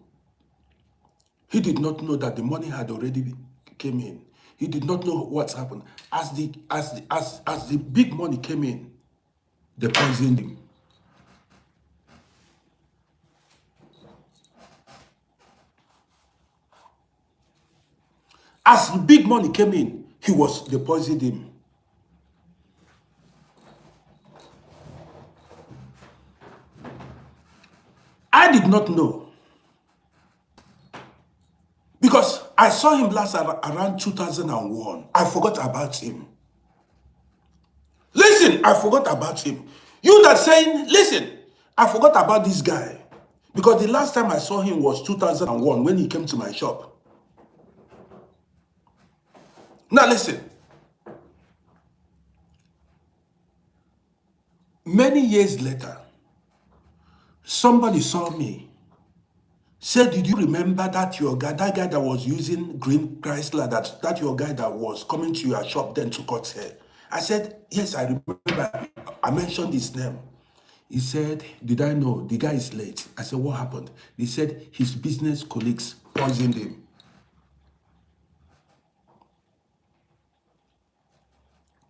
he did not know that the money had already came in. He did not know what's happened. As the big money came in, they poisoned him. As the big money came in, they poisoned him. I did not know. Because I saw him last around 2001. I forgot about him. Listen, I forgot about him. You that saying, listen, I forgot about this guy. Because the last time I saw him was 2001 when he came to my shop. Now listen. Many years later, somebody saw me. Said, did you remember that that guy that was using green Chrysler, that your guy that was coming to your shop then to cut hair? I said, yes, I remember. I mentioned his name. He said, did I know? The guy is late. I said, what happened? He said his business colleagues poisoned him.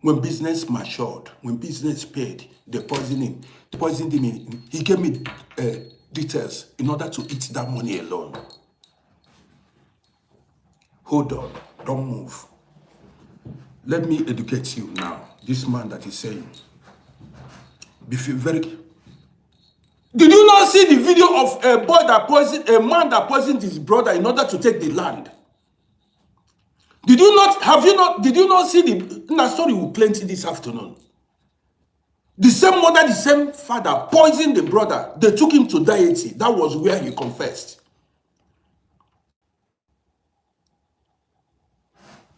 When business matured, when business paid, they poisoned him. They poisoned him. He gave me details in order to eat that money alone. Hold on, don't move. Let me educate you now. This man that is saying, be very. Did you not see the video of a man that poisoned his brother in order to take the land? Did you not see the story we plenty this afternoon? The same mother, the same father poisoned the brother. They took him to deity. That was where he confessed.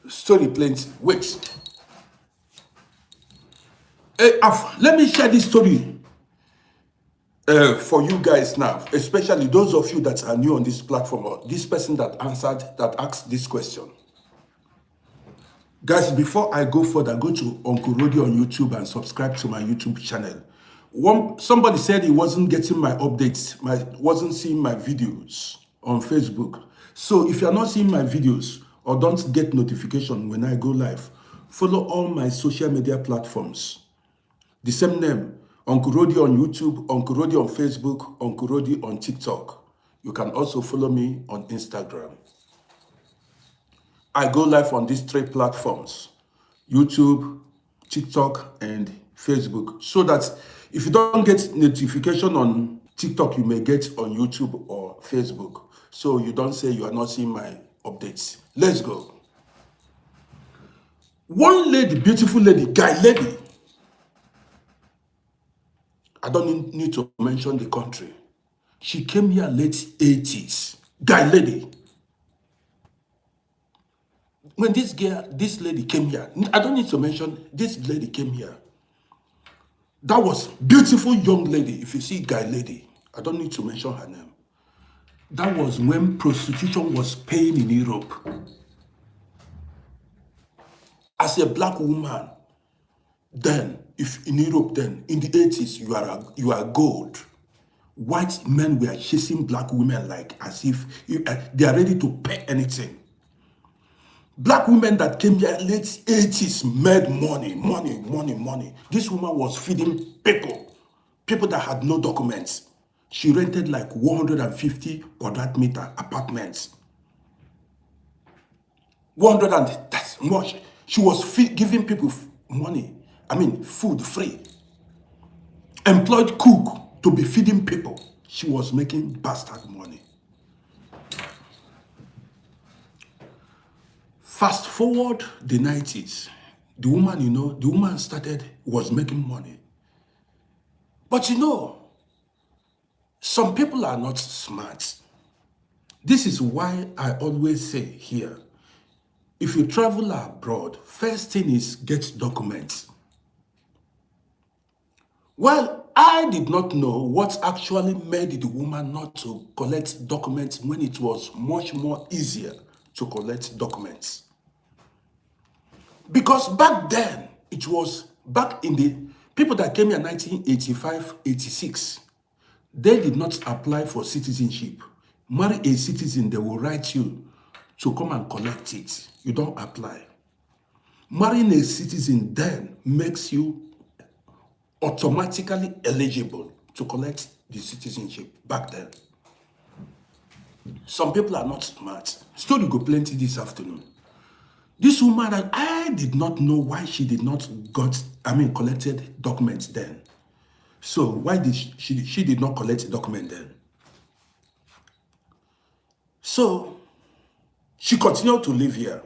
Story plenty. Wait. Let me share this story for you guys now, especially those of you that are new on this platform, or this person that asked this question. Guys, before I go further, go to Uncle Rody on YouTube and subscribe to my YouTube channel. Somebody said he wasn't getting my updates, wasn't seeing my videos on Facebook. So if you're not seeing my videos or don't get notification when I go live, follow all my social media platforms. The same name, Uncle Rody on YouTube, Uncle Rody on Facebook, Uncle Rody on TikTok. You can also follow me on Instagram. I go live on these 3 platforms, YouTube, TikTok, and Facebook, so that if you don't get notification on TikTok, you may get on YouTube or Facebook. So you don't say you are not seeing my updates. Let's go. One lady, beautiful lady, guy lady, I don't need to mention the country. She came here late 80s, guy lady. When this lady came here, I don't need to mention, this lady came here. That was beautiful young lady. If you see guy lady, I don't need to mention her name. That was when prostitution was paying in Europe. As a black woman, then, if in Europe then, in the 80s, you are gold. white men were chasing black women like as if they are ready to pay anything. Black women that came here late 80s made money. This woman was feeding people that had no documents. She rented like 150 quadrat meter apartments. 100 and that's much. She was giving people money. I mean, food free. Employed cook to be feeding people. She was making bastard money. Fast forward the 90s. The woman was making money. But some people are not smart. This is why I always say here, if you travel abroad, first thing is get documents. Well, I did not know what actually made the woman not to collect documents when it was much more easier to collect documents. Because back then, it was back in the people that came here in 1985, 86, they did not apply for citizenship. Marry a citizen, they will write you to come and collect it. You don't apply. Marrying a citizen then makes you automatically eligible to collect the citizenship back then. Some people are not smart. Story go plenty this afternoon. This woman, I did not know why she did not collected documents then. So why did she did not collect document then? So she continued to live here.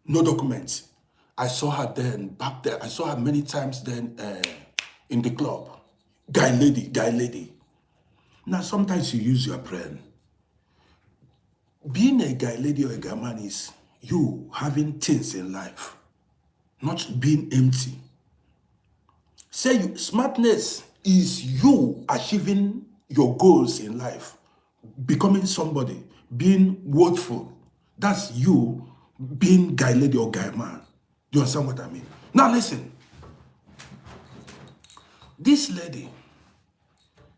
No documents. I saw her then, back there. I saw her many times then in the club. Guy lady. Now, sometimes you use your brain. Being a guy lady or a guy man is you having things in life, not being empty. Smartness is you achieving your goals in life, becoming somebody, being worthful. That's you being guy lady or guy man. Do you understand what I mean? Now listen. This lady,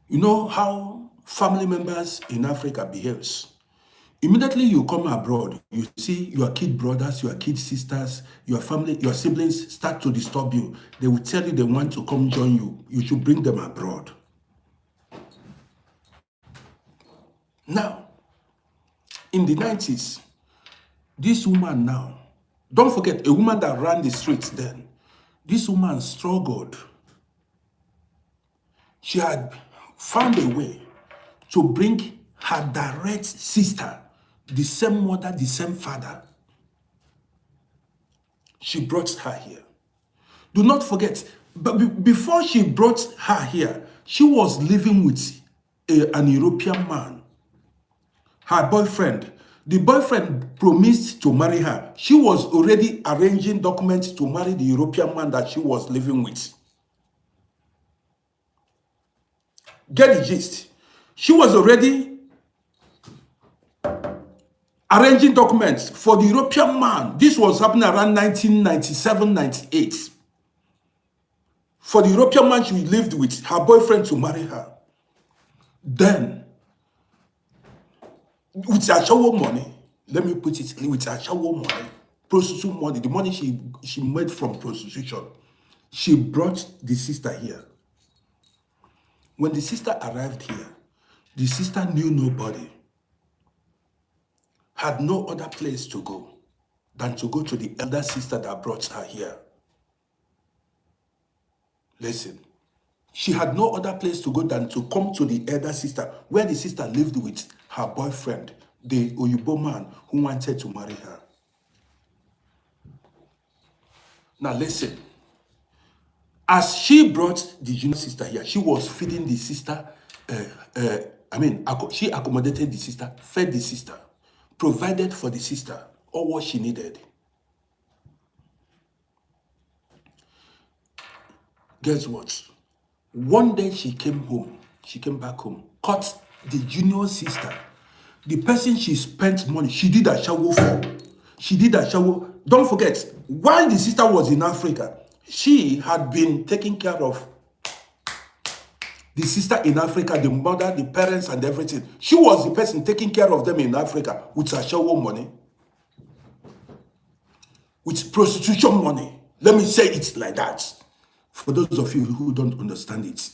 you know how family members in Africa behaves. Immediately you come abroad, you see your kid brothers, your kid sisters, your family, your siblings start to disturb you. They will tell you they want to come join you. You should bring them abroad. Now, in the 90s, this woman now, don't forget, a woman that ran the streets then, this woman struggled. She had found a way to bring her direct sister, the same mother, the same father. She brought her here. Do not forget, but before she brought her here, she was living with an European man, her boyfriend. The boyfriend promised to marry her. She was already arranging documents to marry the European man that she was living with. Get the gist. She was already arranging documents for the European man. This was happening around 1997, 98. For the European man she lived with, her boyfriend to marry her. Then, with her shower money, let me put it, with her shower money, prostitute money, the money she made from prostitution, she brought the sister here. When the sister arrived here, the sister knew nobody, had no other place to go than to go to the elder sister that brought her here. Listen, she had no other place to go than to come to the elder sister, where the sister lived with her boyfriend, the Oyibo man who wanted to marry her. Now listen, as she brought the junior sister here, she was feeding the sister, she accommodated the sister, fed the sister, provided for the sister all what she needed. Guess what? One day she came back home, caught the junior sister, the person she spent money, she did a shower for. She did a shower. Don't forget, while the sister was in Africa, she had been taking care of The sister in Africa, the mother, the parents, and everything. She was the person taking care of them in Africa with Ashawo money, with prostitution money. Let me say it like that. For those of you who don't understand it.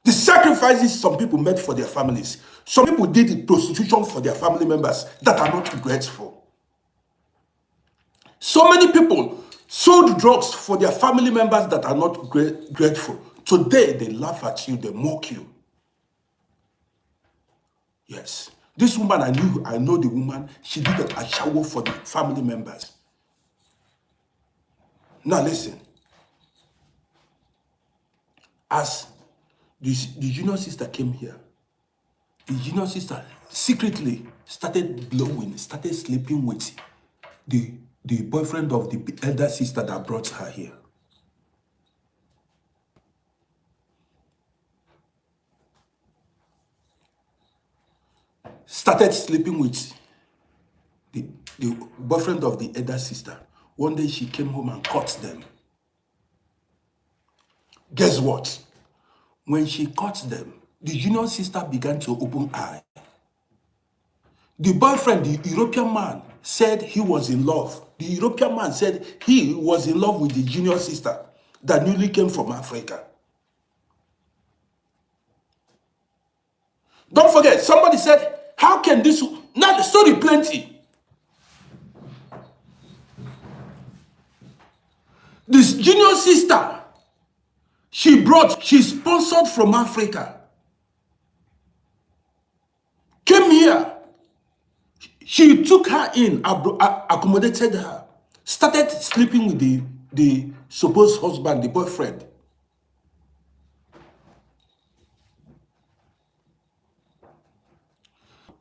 The sacrifices some people made for their families. Some people did the prostitution for their family members that are not grateful. So many people sold drugs for their family members that are not grateful. Today, they laugh at you, they mock you. Yes. This woman, I know the woman, she did a shower for the family members. Now listen. As the junior sister came here, the junior sister secretly started blowing, started sleeping with the boyfriend of the elder sister that brought her here. Started sleeping with the boyfriend of the elder sister. One day she came home and caught them. Guess what? When she caught them, the junior sister began to open eye. The boyfriend, the European man, said he was in love. The European man said he was in love with the junior sister that newly came from Africa. Don't forget, somebody said, how can this... Now the story plenty. This junior sister, she sponsored from Africa. Came here. She took her in, accommodated her, started sleeping with the supposed husband, the boyfriend.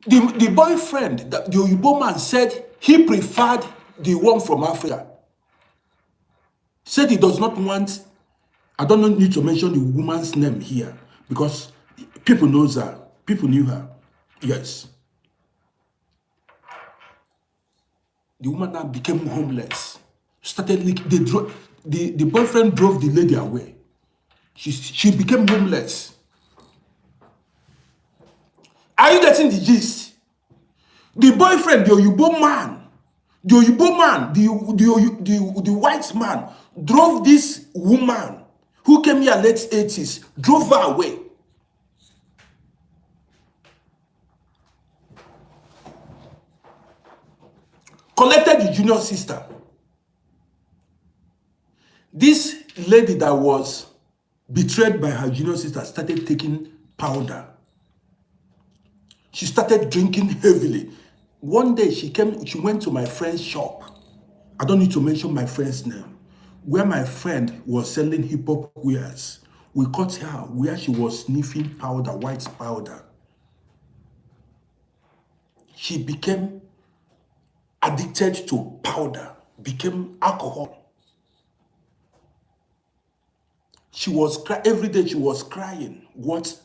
The boyfriend, the Oyibo man, said he preferred the one from Africa. Said he does not want, I don't need to mention the woman's name here because people knows her. People knew her. Yes. The woman now became homeless. Started the boyfriend drove the lady away. She became homeless. Are you getting the gist? The boyfriend, the Oyibo man, the white man drove this woman who came here late 80s, drove her away. Collected the junior sister. This lady that was betrayed by her junior sister started taking powder. She started drinking heavily. One day she went to my friend's shop. I don't need to mention my friend's name. Where my friend was selling hip-hop wares. We caught her where she was sniffing powder, white powder. She became addicted to powder, became alcohol. She was every day she was crying what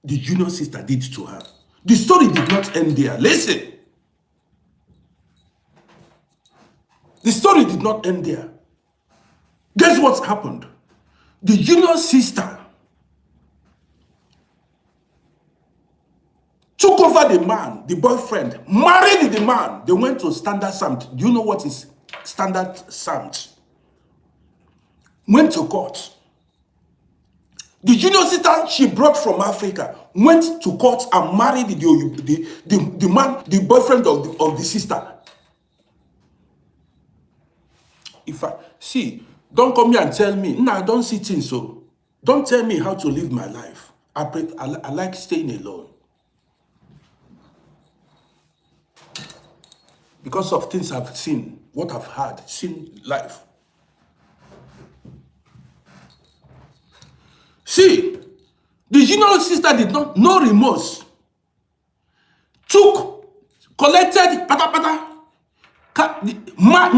the junior sister did to her. The story did not end there. Listen. The story did not end there. Guess what happened? The junior sister took over the man, the boyfriend, married the man. They went to Standard Samt. Do you know what is Standard Samt? Went to court. The junior sister she brought from Africa went to court and married the man, the boyfriend of the sister. If I see, don't come here and tell me, no, I don't see things so. Don't tell me how to live my life. I like staying alone. Because of things I've seen, what I've had, seen life. See, the junior sister did not, no remorse. Collected,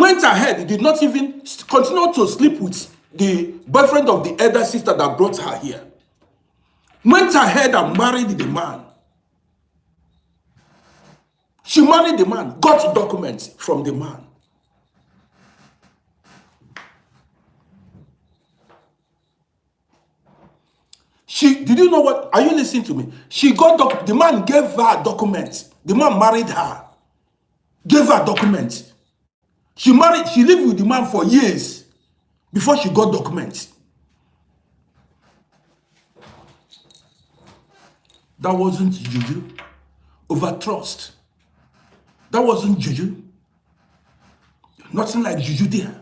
went ahead, did not even continue to sleep with the boyfriend of the elder sister that brought her here. Went ahead and married the man. She married the man, got documents from the man. Did you know what? Are you listening to me? She got, the man gave her documents. The man married her, gave her documents. She lived with the man for years before she got documents. That wasn't juju. Over trust. That wasn't juju. Nothing like juju there.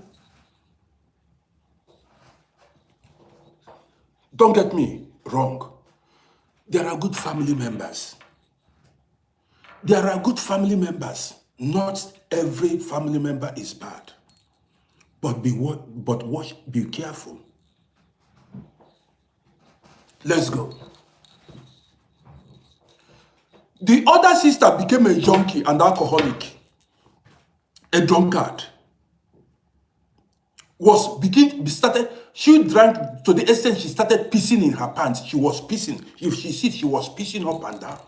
Don't get me wrong. There are good family members. There are good family members. Not every family member is bad. But be careful. Let's go. The other sister became a junkie and alcoholic, a drunkard. She drank to the extent she started pissing in her pants. She was pissing. If she sits, she was pissing up and down.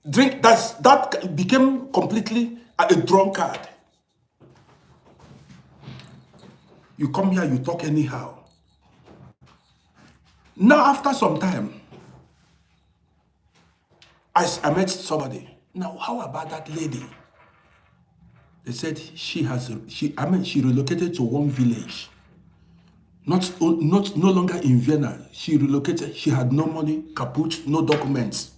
That became completely a drunkard. You come here, you talk anyhow. Now, after some time, I met somebody. Now, how about that lady? They said she relocated to one village. No longer in Vienna. She relocated. She had no money, kaput, no documents.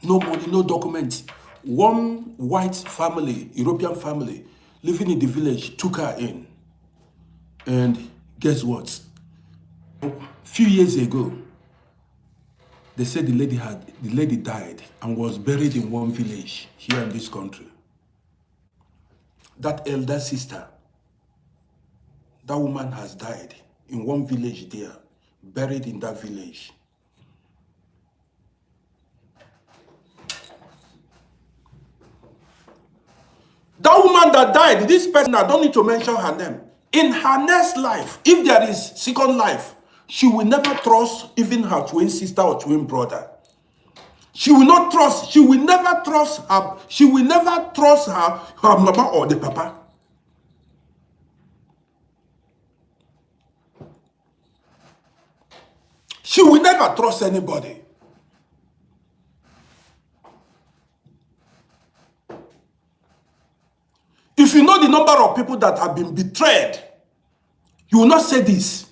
No money, no documents. One white family, European family, living in the village, took her in. And guess what? A few years ago, they said the lady died and was buried in one village here in this country. That elder sister, that woman has died in one village there, buried in that village. That woman that died, this person, I don't need to mention her name. In her next life, if there is second life, she will never trust even her twin sister or twin brother. She will never trust her mama or the papa. She will never trust anybody. If you know the number of people that have been betrayed, you will not say this.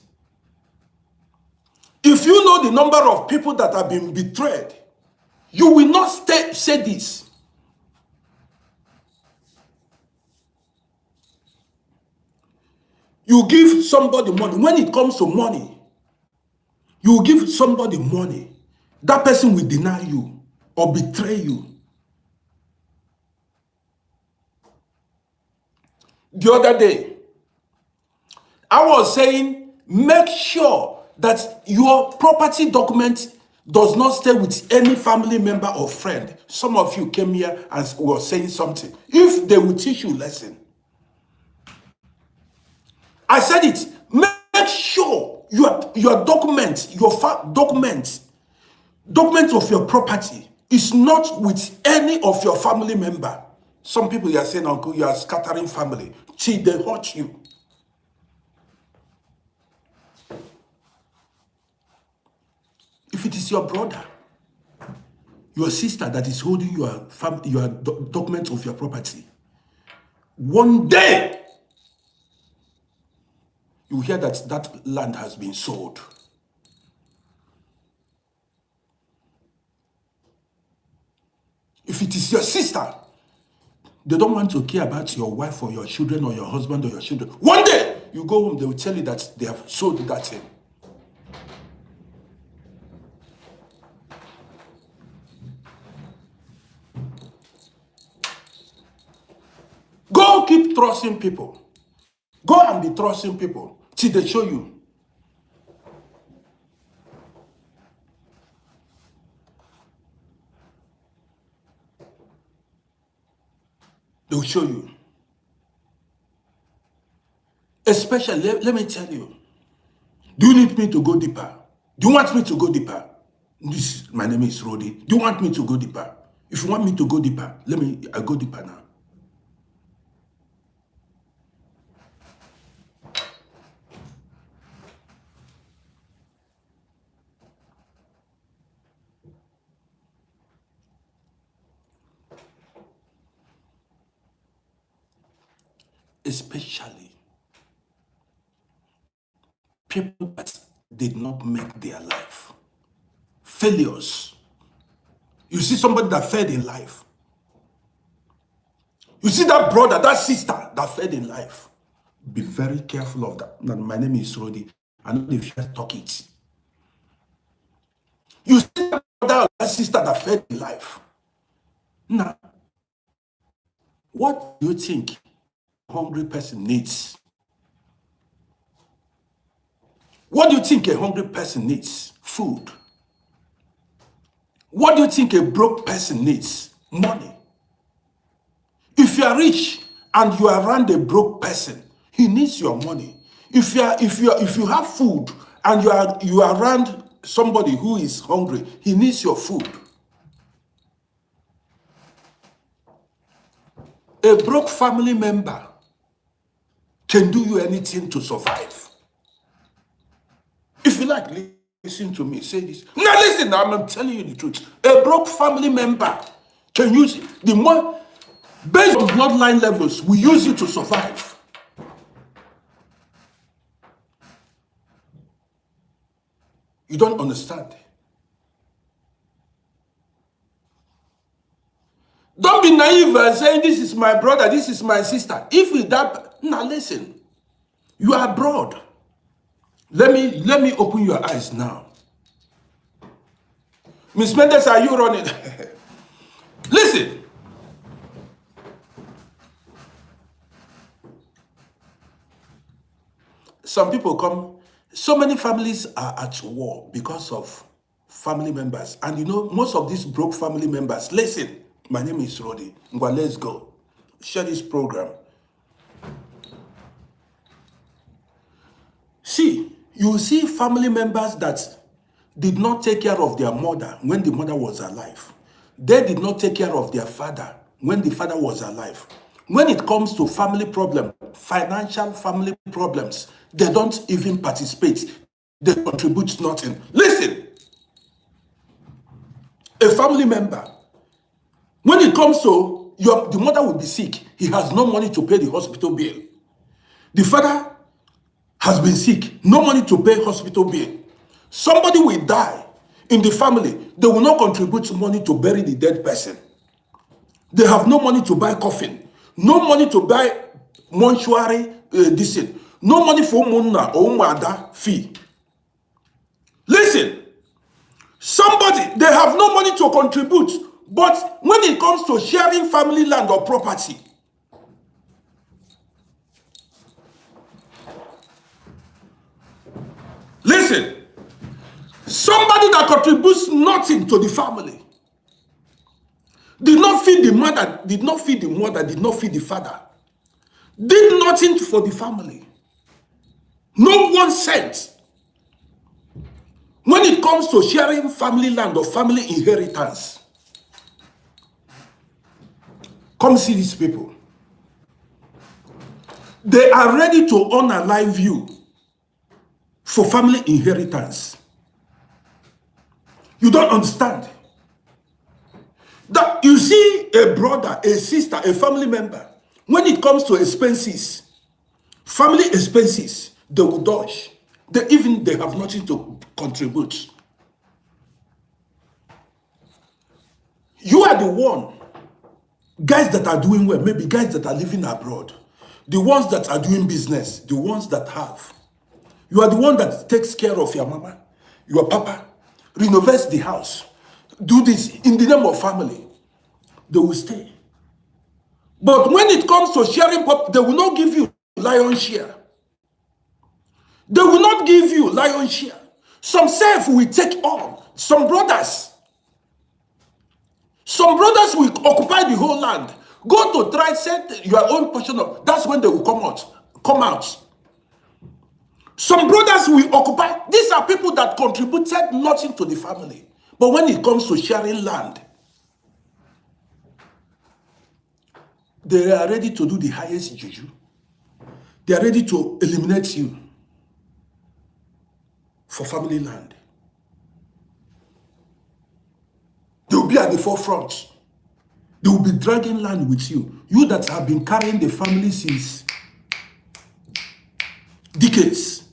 If you know the number of people that have been betrayed, you will not say this. You give somebody money. When it comes to money, you give somebody money. That person will deny you or betray you. The other day, I was saying, make sure that your property document does not stay with any family member or friend. Some of you came here and were saying something. If they will teach you a lesson. I said it. Make sure your documents, documents of your property is not with any of your family member. Some people you are saying, Uncle, you are scattering family. See, they hurt you. If it is your brother, your sister that is holding your documents of your property, one day you hear that that land has been sold. If it is your sister, they don't want to care about your wife or your children or your husband or your children. One day you go home, they will tell you that they have sold that thing. Go keep trusting people. Go and be trusting people till they show you. They will show you. Especially, let me tell you. Do you need me to go deeper? Do you want me to go deeper? My name is Rodi. Do you want me to go deeper? If you want me to go deeper, I go deeper now. especially people that did not make their life. Failures. You see somebody that failed in life. You see that brother, that sister that failed in life. Be very careful of that. Now, my name is Rodi. I know if you talk it. You see that brother or that sister that failed in life. Now, what do you think a hungry person needs? What do you think a hungry person needs? Food. What do you think a broke person needs? Money. If you are rich and you are around a broke person, he needs your money. If you have food and you are around somebody who is hungry, he needs your food. A broke family member can do you anything to survive. If you like, listen to me, say this. Now listen, I'm telling you the truth. A broke family member can use the more based on bloodline levels, we use it to survive. You don't understand. Don't be naive and saying this is my brother, this is my sister. If we that now listen, you are abroad. Let me open your eyes now. Miss Mendes, are you running? Listen. Some people come, so many families are at war because of family members. And you know, most of these broke family members, listen, my name is Rodi. Well, let's go. Share this program. See, you see family members that did not take care of their mother when the mother was alive. They did not take care of their father when the father was alive. When it comes to family problem, financial family problems, they don't even participate. They contribute nothing. Listen, a family member, when it comes to the mother will be sick, he has no money to pay the hospital bill. The father has been sick, no money to pay hospital bill. Somebody will die in the family, they will not contribute money to bury the dead person. They have no money to buy coffin, no money to buy mortuary no money for Munna or Umada fee. Listen, somebody, they have no money to contribute, but when it comes to sharing family land or property, listen, somebody that contributes nothing to the family, did not feed the mother, did not feed the mother, did not feed the father, did nothing for the family. No 1 cent. When it comes to sharing family land or family inheritance, come see these people. They are ready to unalive you for family inheritance. You don't understand. That you see a brother, a sister, a family member, when it comes to expenses, family expenses, they will dodge. They have nothing to contribute. You are the one, guys that are doing well, maybe guys that are living abroad, the ones that are doing business, the ones that have. You are the one that takes care of your mama, your papa, renovates the house, do this in the name of family. They will stay. But when it comes to sharing, they will not give you lion's share. They will not give you lion's share. Some self will take on. Some brothers will occupy the whole land. Go to try set your own portion of. That's when they will come out. Some brothers will occupy. These are people that contributed nothing to the family. But when it comes to sharing land, they are ready to do the highest juju. They are ready to eliminate you for family land. They will be at the forefront. They will be dragging land with you. You that have been carrying the family since decades.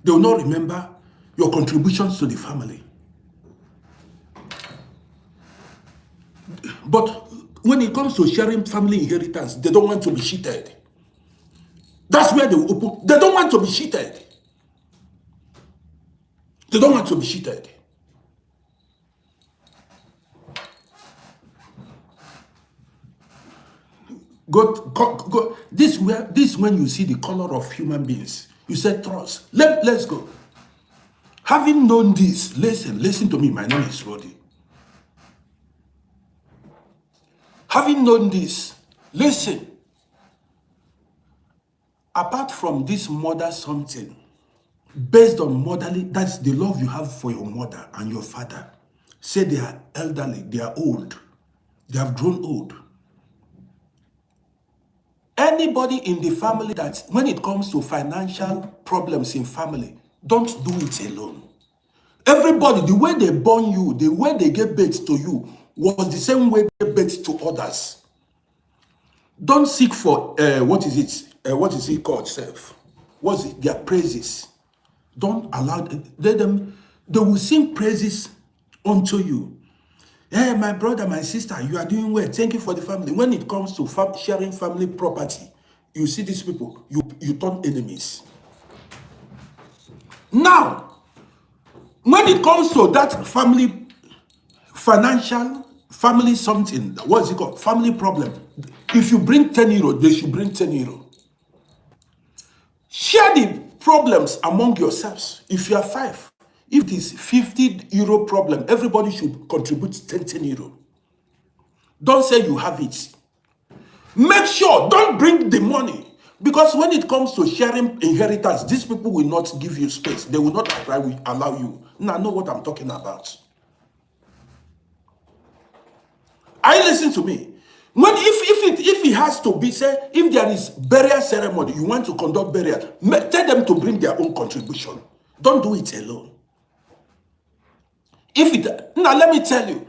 They will not remember your contributions to the family. But when it comes to sharing family inheritance, they don't want to be cheated. That's where they will open. They don't want to be cheated. They don't want to be cheated. Go. This when you see the color of human beings. You said trust. Let's go. Having known this, listen to me. My name is Rodi. Having known this, listen. Apart from this mother something, based on motherly, that's the love you have for your mother and your father. Say they are elderly, they are old, they have grown old. Anybody in the family that, when it comes to financial problems in family, don't do it alone. Everybody, the way they born you, the way they gave birth to you, was the same way they gave birth to others. Don't seek for, what is it called, self? What's it? Their praises. Don't allow them, they will sing praises unto you. Hey, my brother, my sister, you are doing well. Thank you for the family. When it comes to sharing family property, you see these people, you turn enemies. Now, when it comes to that family, financial, family something, what's it called? Family problem. If you bring 10 euro, they should bring 10 euro. Share the problems among yourselves. If you are 5, if it is 50 euro problem, everybody should contribute 10 euro. Don't say you have it. Make sure, don't bring the money. Because when it comes to sharing inheritance, these people will not give you space. They will not allow you. Now, I know what I'm talking about. Are you listening to me? When if it has to be, say, if there is burial ceremony, you want to conduct burial, tell them to bring their own contribution. Don't do it alone. Now let me tell you.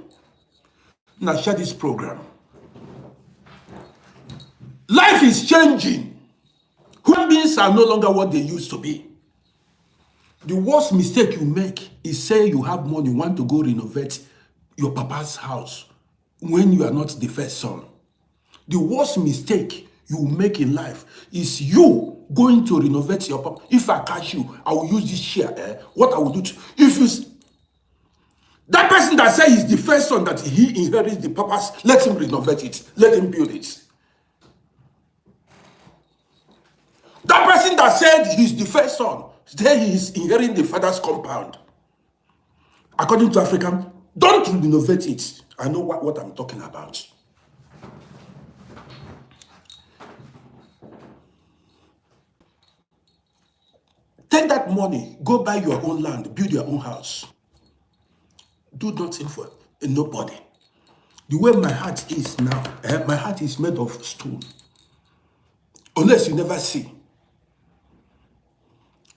Now share this program. Life is changing. Human beings are no longer what they used to be. The worst mistake you make is say you have money, you want to go renovate your papa's house when you are not the first son. The worst mistake you make in life is you going to renovate your papa. If I catch you, I will use this share. What I will do if you, that person that said he's the first son, that he inherits the papa's, let him renovate it, let him build it. That person that said he's the first son, then he is inheriting the father's compound. According to African, don't renovate it. I know what I'm talking about. Take that money, go buy your own land, build your own house. Do nothing for nobody. The way my heart is now, my heart is made of stone. Unless you never see.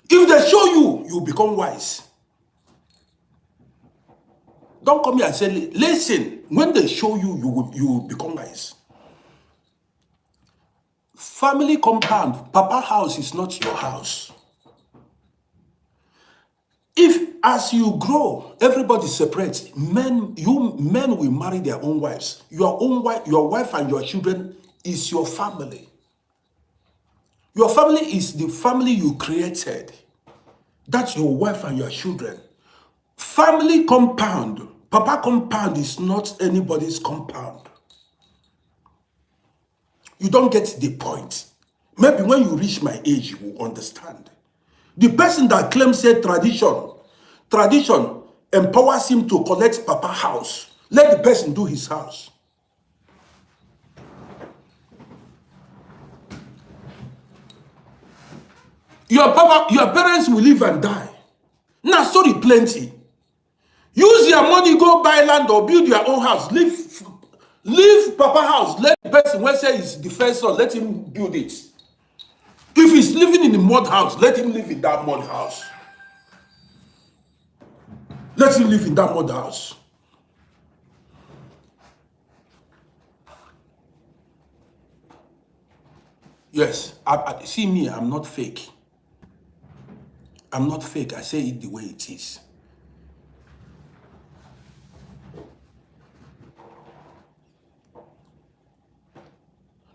If they show you, you become wise. Don't come here and say, listen, when they show you, you will become wise. Family compound, papa house is not your house. If as you grow, everybody separates, men will marry their own wives. Your wife and your children is your family. Your family is the family you created. That's your wife and your children. Family compound, papa compound is not anybody's compound. You don't get the point. Maybe when you reach my age, you will understand. The person that claims say tradition empowers him to collect papa house. Let the person do his house. Your parents will live and die. Now, story plenty. Use your money, go buy land or build your own house. Leave papa house. Let the person when say he's the first son, let him build it. If he's living in the mud house, let him live in that mud house. Let him live in that mud house. Yes, see me, I'm not fake. I'm not fake. I say it the way it is.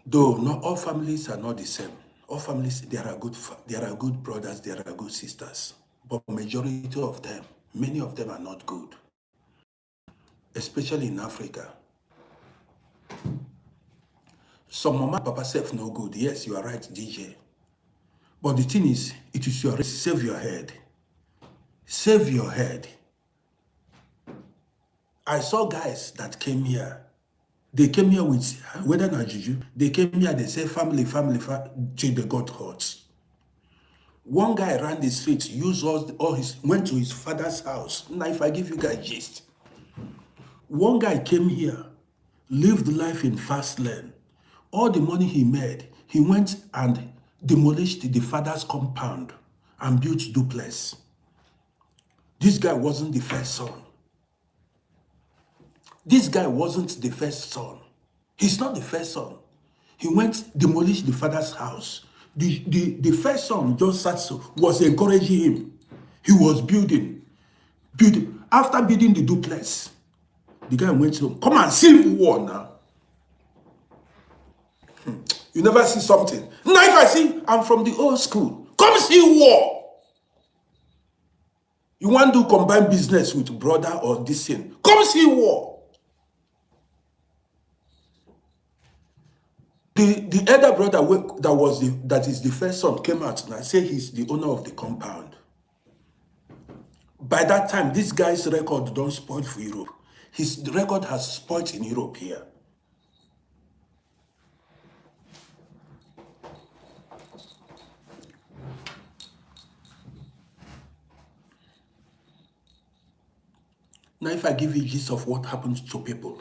Though not all families are not the same. All families, there are good brothers, there are good sisters. But majority of them, many of them are not good. Especially in Africa. Some mama and papa self no good. Yes, you are right, DJ. But the thing is, it is your risk. Save your head. Save your head. I saw guys that came here. They came here with, whether not juju, they came here, they say family, till they got hurt. One guy ran the streets, used went to his father's house. Now, if I give you guys gist, one guy came here, lived life in fast lane. All the money he made, he went and demolished the father's compound and built duplex. This guy wasn't the first son. This guy wasn't the first son. He's not the first son. He went, demolished the father's house. The first son, just was encouraging him. He was building. After building the duplex, the guy went to, come and see war now. You never see something. Now if I see, I'm from the old school. Come see war. You want to combine business with brother or this thing. Come see war. The elder brother that is the first son came out and I say he's the owner of the compound. By that time, this guy's record don't spoil for Europe. His record has spoiled in Europe here. Now, if I give you gist of what happened to people,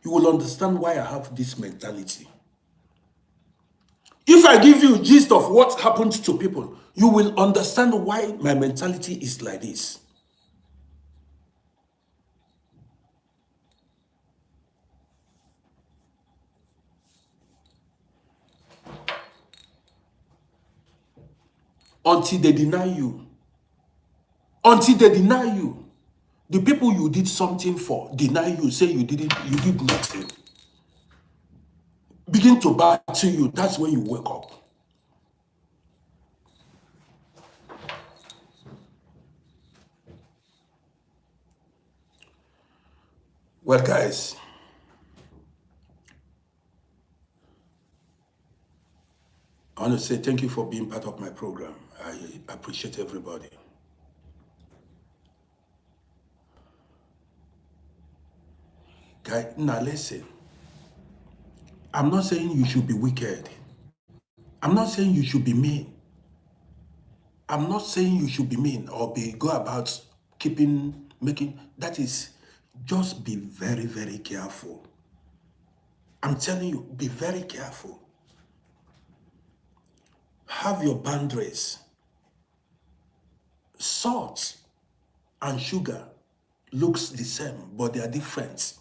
you will understand why I have this mentality. If I give you gist of what happened to people, you will understand why my mentality is like this. Until they deny you. The people you did something for deny you, say you did nothing. Begin to battle you. That's when you wake up. Well, guys, I want to say thank you for being part of my program. I appreciate everybody. Guys, now listen. I'm not saying you should be wicked. I'm not saying you should be mean. I'm not saying you should be mean or go about making, that is, just be very, very careful. I'm telling you, be very careful. Have your boundaries. Salt and sugar looks the same, but they are different.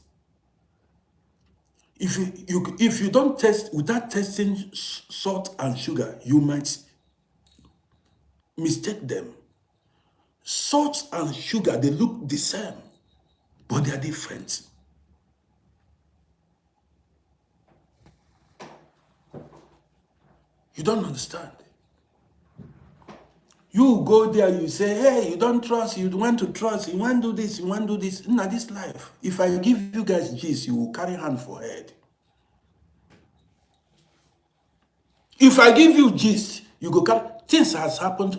If you don't test, without testing salt and sugar, you might mistake them. Salt and sugar, they look the same, but they are different. You don't understand. You go there, you say, hey, you don't trust, you want to trust, you want to do this, you want to do this. Not this life. If I give you guys gist, you will carry hand for head. If I give you gist, you go carry. Things have happened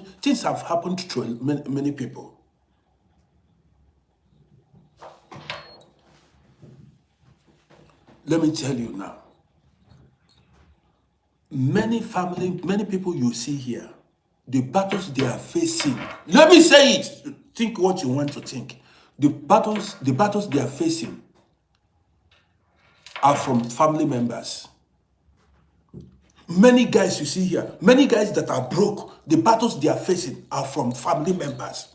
to many people. Let me tell you now. Many people you see here, the battles they are facing. Let me say it. Think what you want to think. The battles they are facing are from family members. Many guys you see here, many guys that are broke, the battles they are facing are from family members.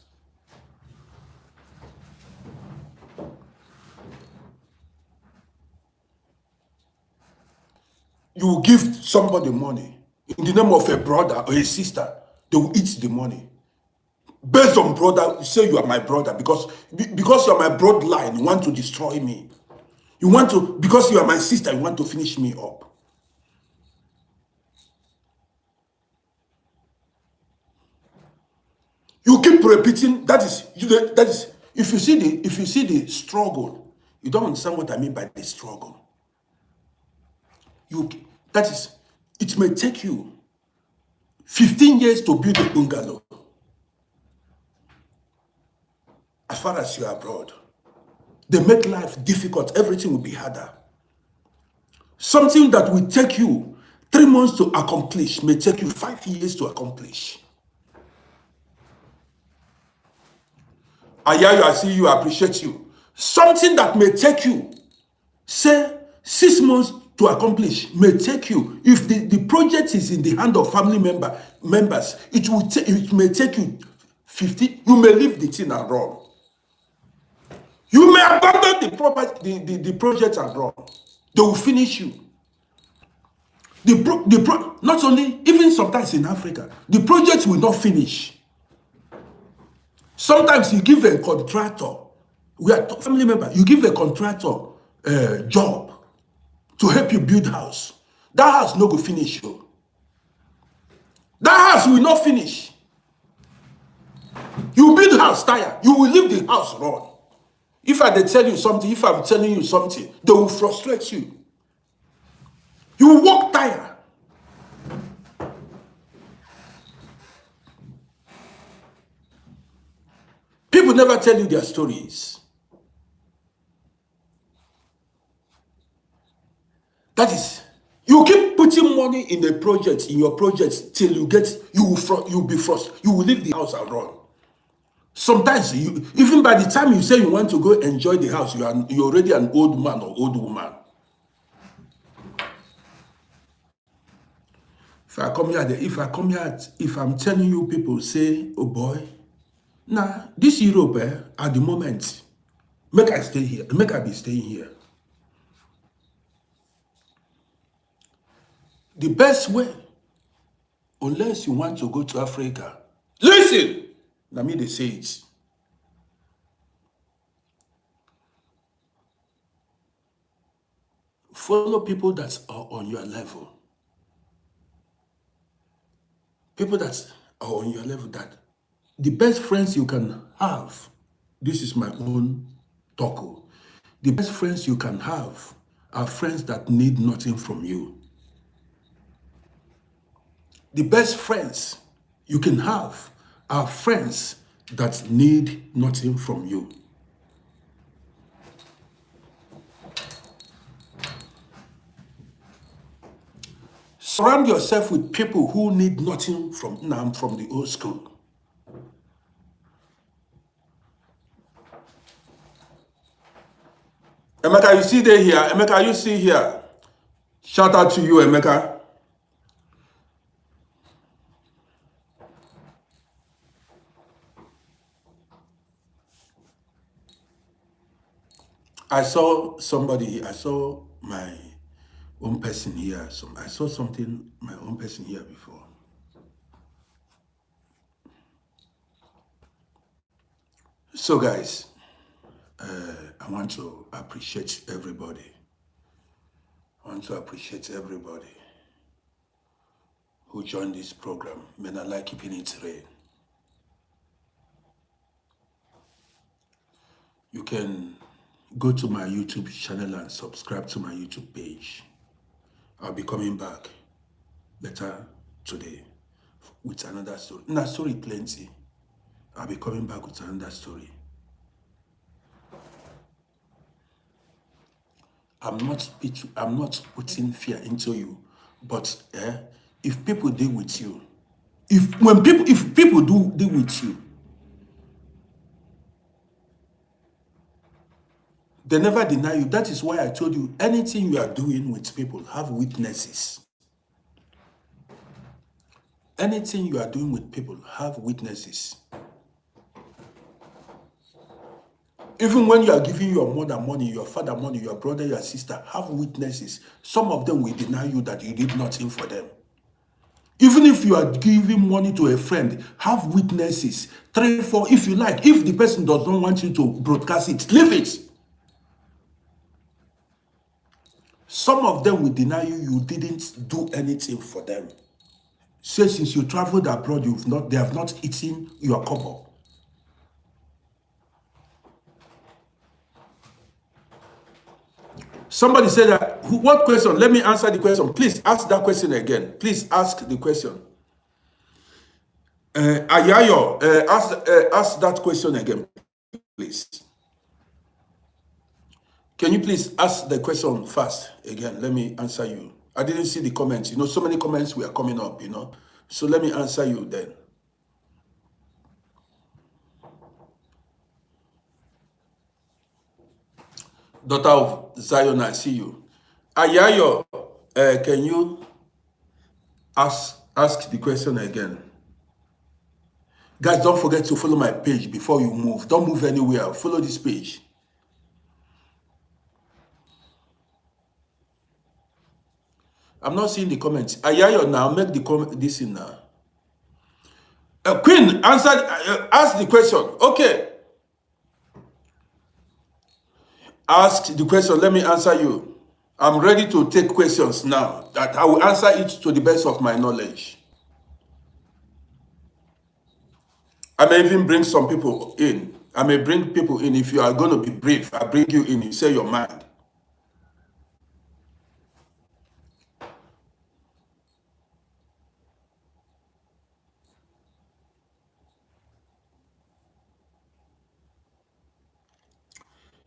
You will give somebody money in the name of a brother or a sister. They will eat the money. Based on brother, you say you are my brother because you are my bloodline, you want to destroy me. You want to, because you are my sister, you want to finish me up. You keep repeating. That is if you see the struggle, you don't understand what I mean by the struggle. It may take you 15 years to build a bungalow. As far as you are abroad, they make life difficult. Everything will be harder. Something that will take you 3 months to accomplish may take you 5 years to accomplish. I hear you, I see you, I appreciate you. Something that may take you, say, 6 months to accomplish may take you, if the project is in the hand of family members, it may take you 50. You may leave the thing and run. You may abandon the project and run. They will finish you. Not only, even sometimes in Africa, the project will not finish. Sometimes you give a contractor, we are family member, you give a contractor a job to help you build house. That house no go finish you. That house will not finish. You build house tire, you will leave the house run. If I tell you something, if I'm telling you something, they will frustrate you. You will walk tire. People never tell you their stories. That is, you keep putting money in a project, in your project, till you will be frustrated. You will leave the house and run. Sometimes, even by the time you say you want to go enjoy the house, you're already an old man or old woman. If I'm telling you, people say, oh boy, nah, this Europe, at the moment, make I stay here, make I be staying here. The best way, unless you want to go to Africa, listen, let me say it. Follow people that are on your level. People that are on your level, that the best friends you can have, this is my own talk. The best friends you can have are friends that need nothing from you. The best friends you can have are friends that need nothing from you. Surround yourself with people who need nothing from the old school. Emeka, you see there here? Emeka, you see here? Shout out to you, Emeka. I saw my own person here. I saw something, my own person here before. So guys, I want to appreciate everybody. I want to appreciate everybody who joined this program. Men are like keeping it real. You can go to my YouTube channel and subscribe to my YouTube page. I'll be coming back better today with another story. Nah, story plenty. I'll be coming back with another story. I'm not putting fear into you, but if people deal with you, if people do deal with you, they never deny you. That is why I told you, anything you are doing with people, have witnesses. Anything you are doing with people, have witnesses. Even when you are giving your mother money, your father money, your brother, your sister, have witnesses. Some of them will deny you that you did nothing for them. Even if you are giving money to a friend, have witnesses, 3, 4, if you like. If the person does not want you to broadcast it, leave it. Some of them will deny you, you didn't do anything for them. Say since you traveled abroad, they have not eaten your cover. Somebody said that, what question? Let me answer the question. Please ask that question again. Please ask the question. Ayayo, ask that question again, please. Can you please ask the question fast again? Let me answer you. I didn't see the comments. So many comments were coming up, So let me answer you then. Daughter of Zion, I see you. Ayayo, can you ask the question again? Guys, don't forget to follow my page before you move. Don't move anywhere. Follow this page. I'm not seeing the comments. Ayayo, now make the comment this in now. Queen, ask the question. Okay. Ask the question. Let me answer you. I'm ready to take questions now. That I will answer it to the best of my knowledge. I may even bring some people in. I may bring people in. If you are going to be brief, I bring you in. You say your mind.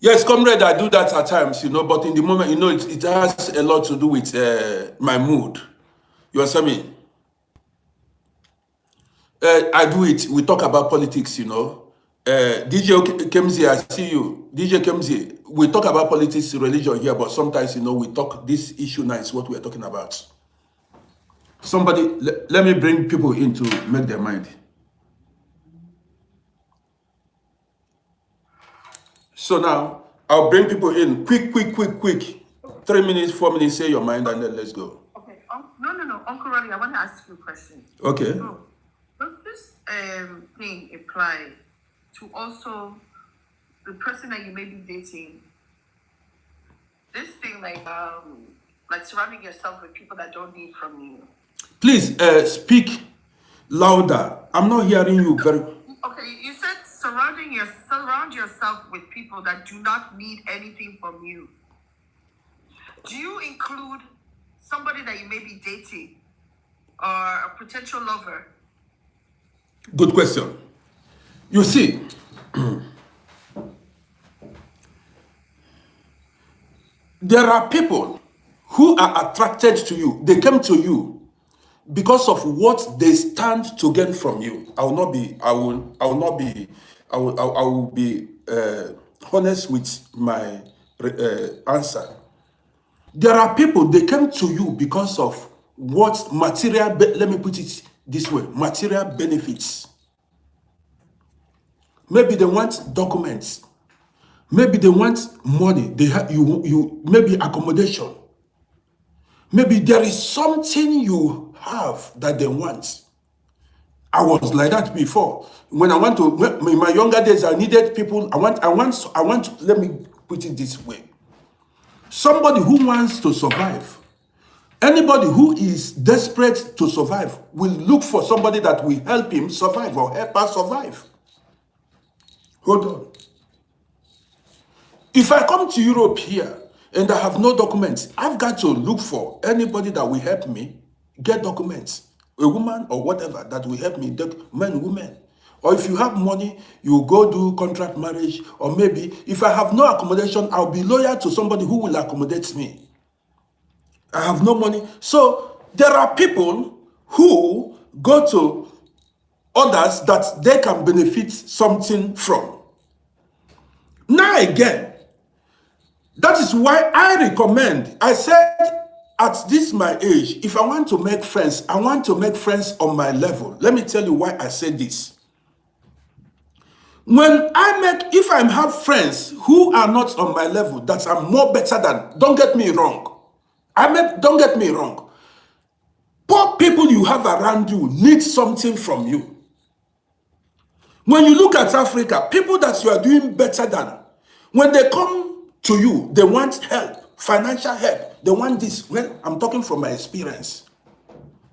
Yes, comrade, I do that at times, but in the moment, it has a lot to do with my mood. You understand me? I do it. We talk about politics, DJ Kemzi, I see you. DJ Kemzi, we talk about politics, religion here, but sometimes, we talk, this issue now is what we're talking about. Somebody, let me bring people in to make their mind. So now, I'll bring people in. Quick. 3 minutes, 4 minutes, say your mind, and then let's go. Okay. No. Uncle Ronnie, I want to ask you a question. Okay. So, does this thing apply to also the person that you may be dating? This thing, like surrounding yourself with people that don't need from you. Please speak louder. I'm not hearing you very. Okay, you said surround yourself with people that do not need anything from you. Do you include somebody that you may be dating or a potential lover? Good question. You see, there are people who are attracted to you. They come to you because of what they stand to gain from you. I will be honest with my answer. There are people, they come to you because of what material, let me put it this way, material benefits. Maybe they want documents. Maybe they want money. They have you maybe accommodation. Maybe there is something you have that they want. I was like that before. When in my younger days, I needed people. I want. Let me put it this way. Somebody who wants to survive, anybody who is desperate to survive will look for somebody that will help him survive or help us survive. Hold on. If I come to Europe here and I have no documents, I've got to look for anybody that will help me get documents. A woman or whatever that will help me, men, women. Or if you have money, you go do contract marriage. Or maybe if I have no accommodation, I'll be loyal to somebody who will accommodate me. I have no money. So there are people who go to others that they can benefit something from. Now again, that is why I recommend, I said at this my age, if I want to make friends, I want to make friends on my level. Let me tell you why I said this. If I have friends who are not on my level, that are more better than, don't get me wrong. Don't get me wrong. Poor people you have around you need something from you. When you look at Africa, people that you are doing better than, when they come to you, they want help, financial help. They want this. Well, I'm talking from my experience.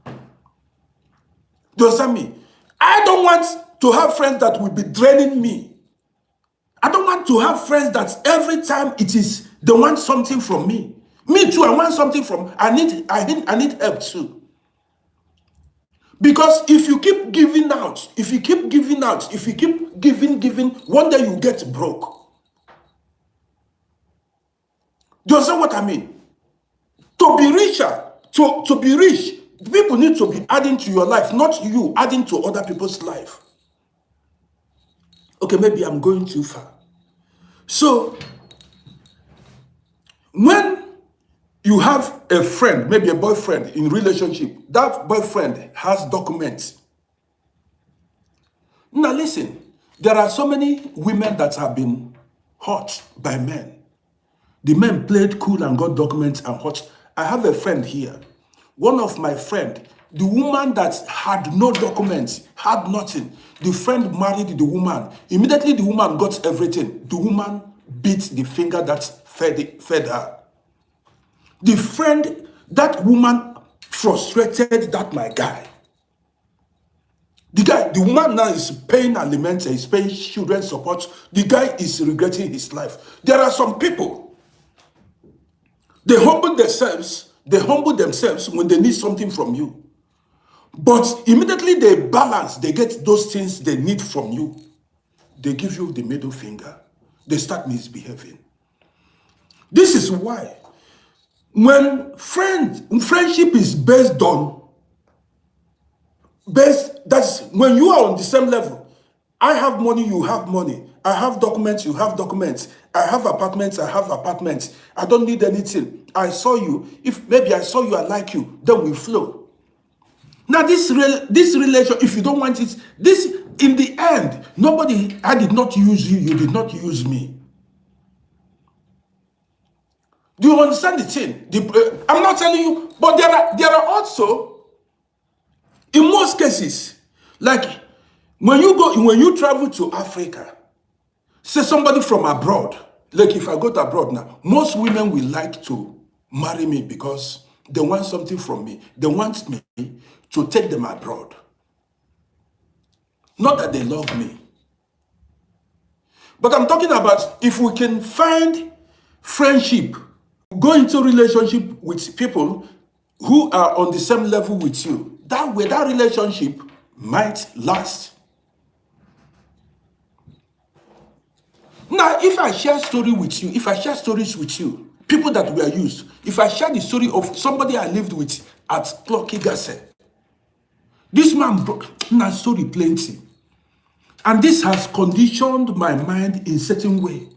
Do you understand me? I don't want to have friends that will be draining me. I don't want to have friends that every time it is they want something from me. Me too, I want something from. I need help too. Because if you keep giving out, if you keep giving, one day you get broke. Do you understand what I mean? To be richer, to be rich, people need to be adding to your life, not you adding to other people's life. Okay, maybe I'm going too far. So, when you have a friend, maybe a boyfriend in relationship, that boyfriend has documents. Now listen, there are so many women that have been hurt by men. The men played cool and got documents and hurt. I have a friend here. One of my friend, the woman that had no documents, had nothing. The friend married the woman. Immediately the woman got everything. The woman beat the finger that fed her. The friend, that woman frustrated that my guy. The woman now is paying aliments, is paying children support. The guy is regretting his life. There are some people, they humble themselves when they need something from you. But immediately they balance, they get those things they need from you. They give you the middle finger. They start misbehaving. This is why when friendship is that's when you are on the same level. I have money, you have money. I have documents, you have documents. I have apartments, I have apartments. I don't need anything. I saw you. If maybe I saw you, I like you, then we flow. Now this relation, if you don't want it, this in the end, I did not use you, you did not use me. Do you understand the thing? I'm not telling you, but there are also, in most cases, like when you travel to Africa, say somebody from abroad, like if I go to abroad now, most women will like to marry me because they want something from me. They want me to take them abroad. Not that they love me. But I'm talking about if we can find friendship, go into relationship with people who are on the same level with you. That way, that relationship might last. Now, if I share stories with you, people that we are used, if I share the story of somebody I lived with at Clocky Gasse, this man broke my story plenty. And this has conditioned my mind in a certain way.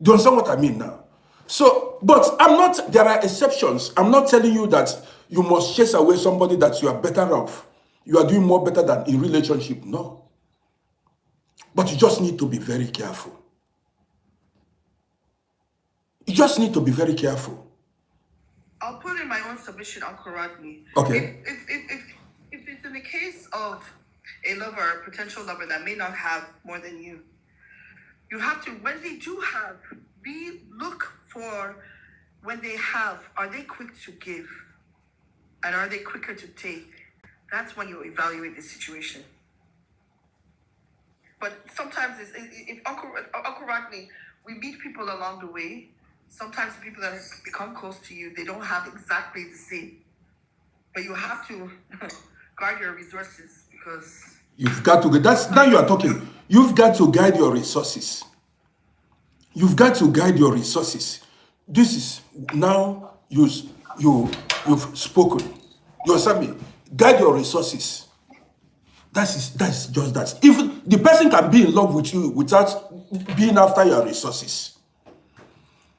Do you understand what I mean now? So, but there are exceptions. I'm not telling you that you must chase away somebody that you are better off. You are doing more better than in relationship. No. But you just need to be very careful. You just need to be very careful. I'll put in my own submission, Uncle Rodney. Okay. If it's in the case of a lover, a potential lover that may not have more than you, you have to, when they do have, look for when they have, are they quick to give? And are they quicker to take? That's when you evaluate the situation. But sometimes, if Uncle Rodney, we meet people along the way. Sometimes the people that become close to you, they don't have exactly the same. But you have to guard your resources because... You've got to, now you are talking. You've got to guide your resources. You've got to guide your resources. This is, now you've spoken. You understand me? Guide your resources. That's just that. Even the person can be in love with you without being after your resources.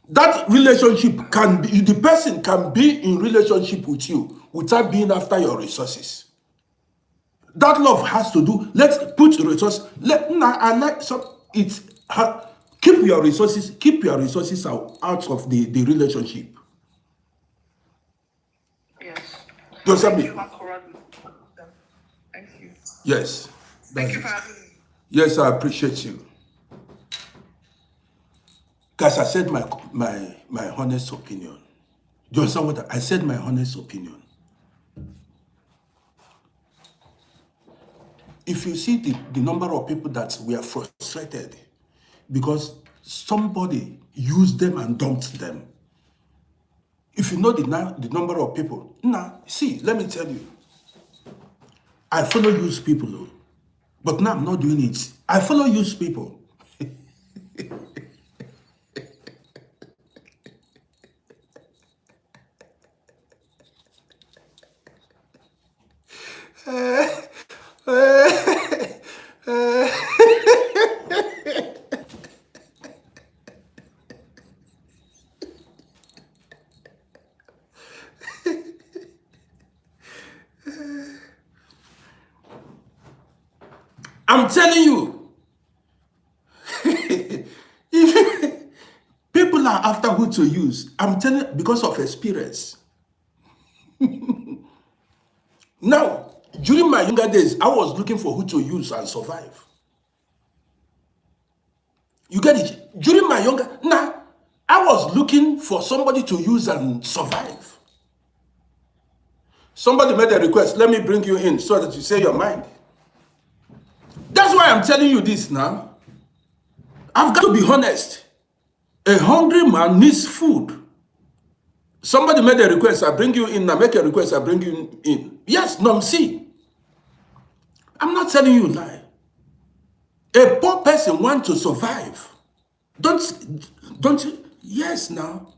That relationship the person can be in relationship with you without being after your resources. That love has to do, let's put resources, keep your resources out of the relationship. Yes. Do you Thank understand you, me? Makoradi. Thank you. Yes. Thank That's you for it. having me. Yes, I appreciate you. Guys, I said my honest opinion. Do you understand what I said? My honest opinion. If you see the number of people that we are frustrated because somebody used them and dumped them. If you know the number of people, see, let me tell you, I follow use people, but now I'm not doing it. I follow use people. I'm telling you, if people are after who to use, I'm telling you, because of experience. Now, during my younger days, I was looking for who to use and survive. You get it? During my younger, I was looking for somebody to use and survive. Somebody made a request, let me bring you in so that you say your mind. That's why I'm telling you this now. I've got to be honest. A hungry man needs food. Somebody made a request, I bring you in. Now make a request, I bring you in. Yes, see. I'm not telling you a lie. A poor person wants to survive. Don't you? Yes, now.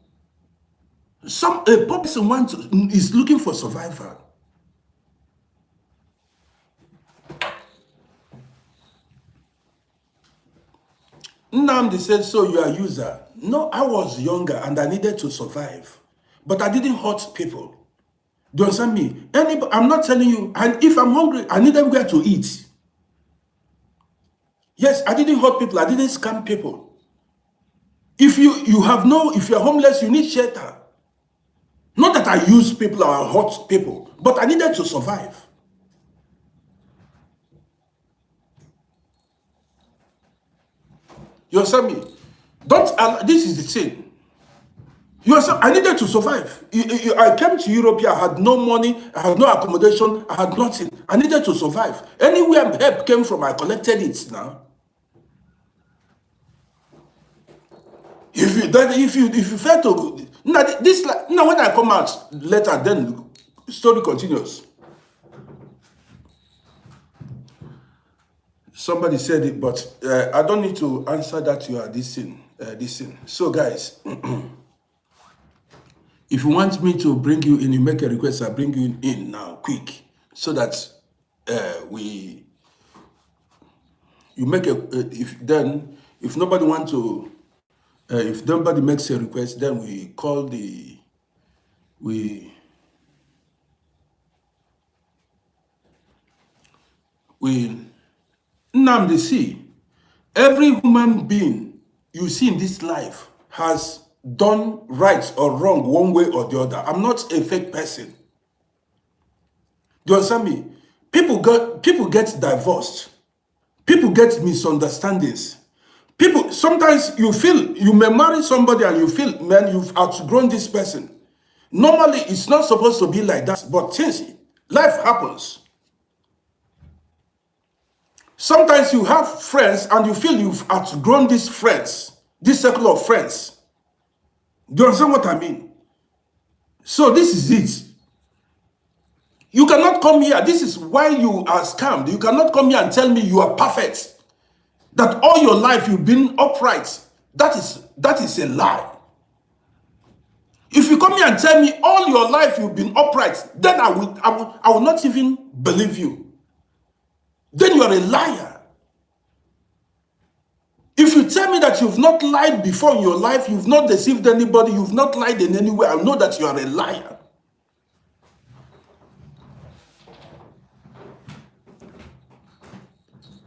A poor person is looking for survival. Nnamdi said, so you are a user. No, I was younger and I needed to survive. But I didn't hurt people. Do you understand me? I'm not telling you, and if I'm hungry, I need everywhere to eat. Yes, I didn't hurt people, I didn't scam people. If you're homeless, you need shelter. Not that I use people or hurt people, but I needed to survive. You understand me? This is the thing. I needed to survive. I came to Europe here, I had no money, I had no accommodation, I had nothing. I needed to survive. Anywhere help came from, I collected it now. If you fail to now when I come out later, then the story continues. Somebody said it, but I don't need to answer that. You are this thing. So guys, if you want me to bring you in, you make a request. I bring you in now, quick, so that you make if nobody want to. If nobody makes a request, then we call Nnamdi, see, every human being you see in this life has done right or wrong one way or the other. I'm not a fake person. Do you understand me? People get divorced. People get misunderstandings. Sometimes you may marry somebody and you feel, man, you've outgrown this person. Normally, it's not supposed to be like that, but since life happens, sometimes you have friends and you feel you've outgrown these friends, this circle of friends. Do you understand what I mean? So this is it. You cannot come here. This is why you are scammed. You cannot come here and tell me you are perfect. That all your life you've been upright. That is a lie. If you come here and tell me all your life you've been upright, then I will not even believe you. Then you are a liar. If you tell me that you've not lied before in your life, you've not deceived anybody, you've not lied in any way, I know that you are a liar.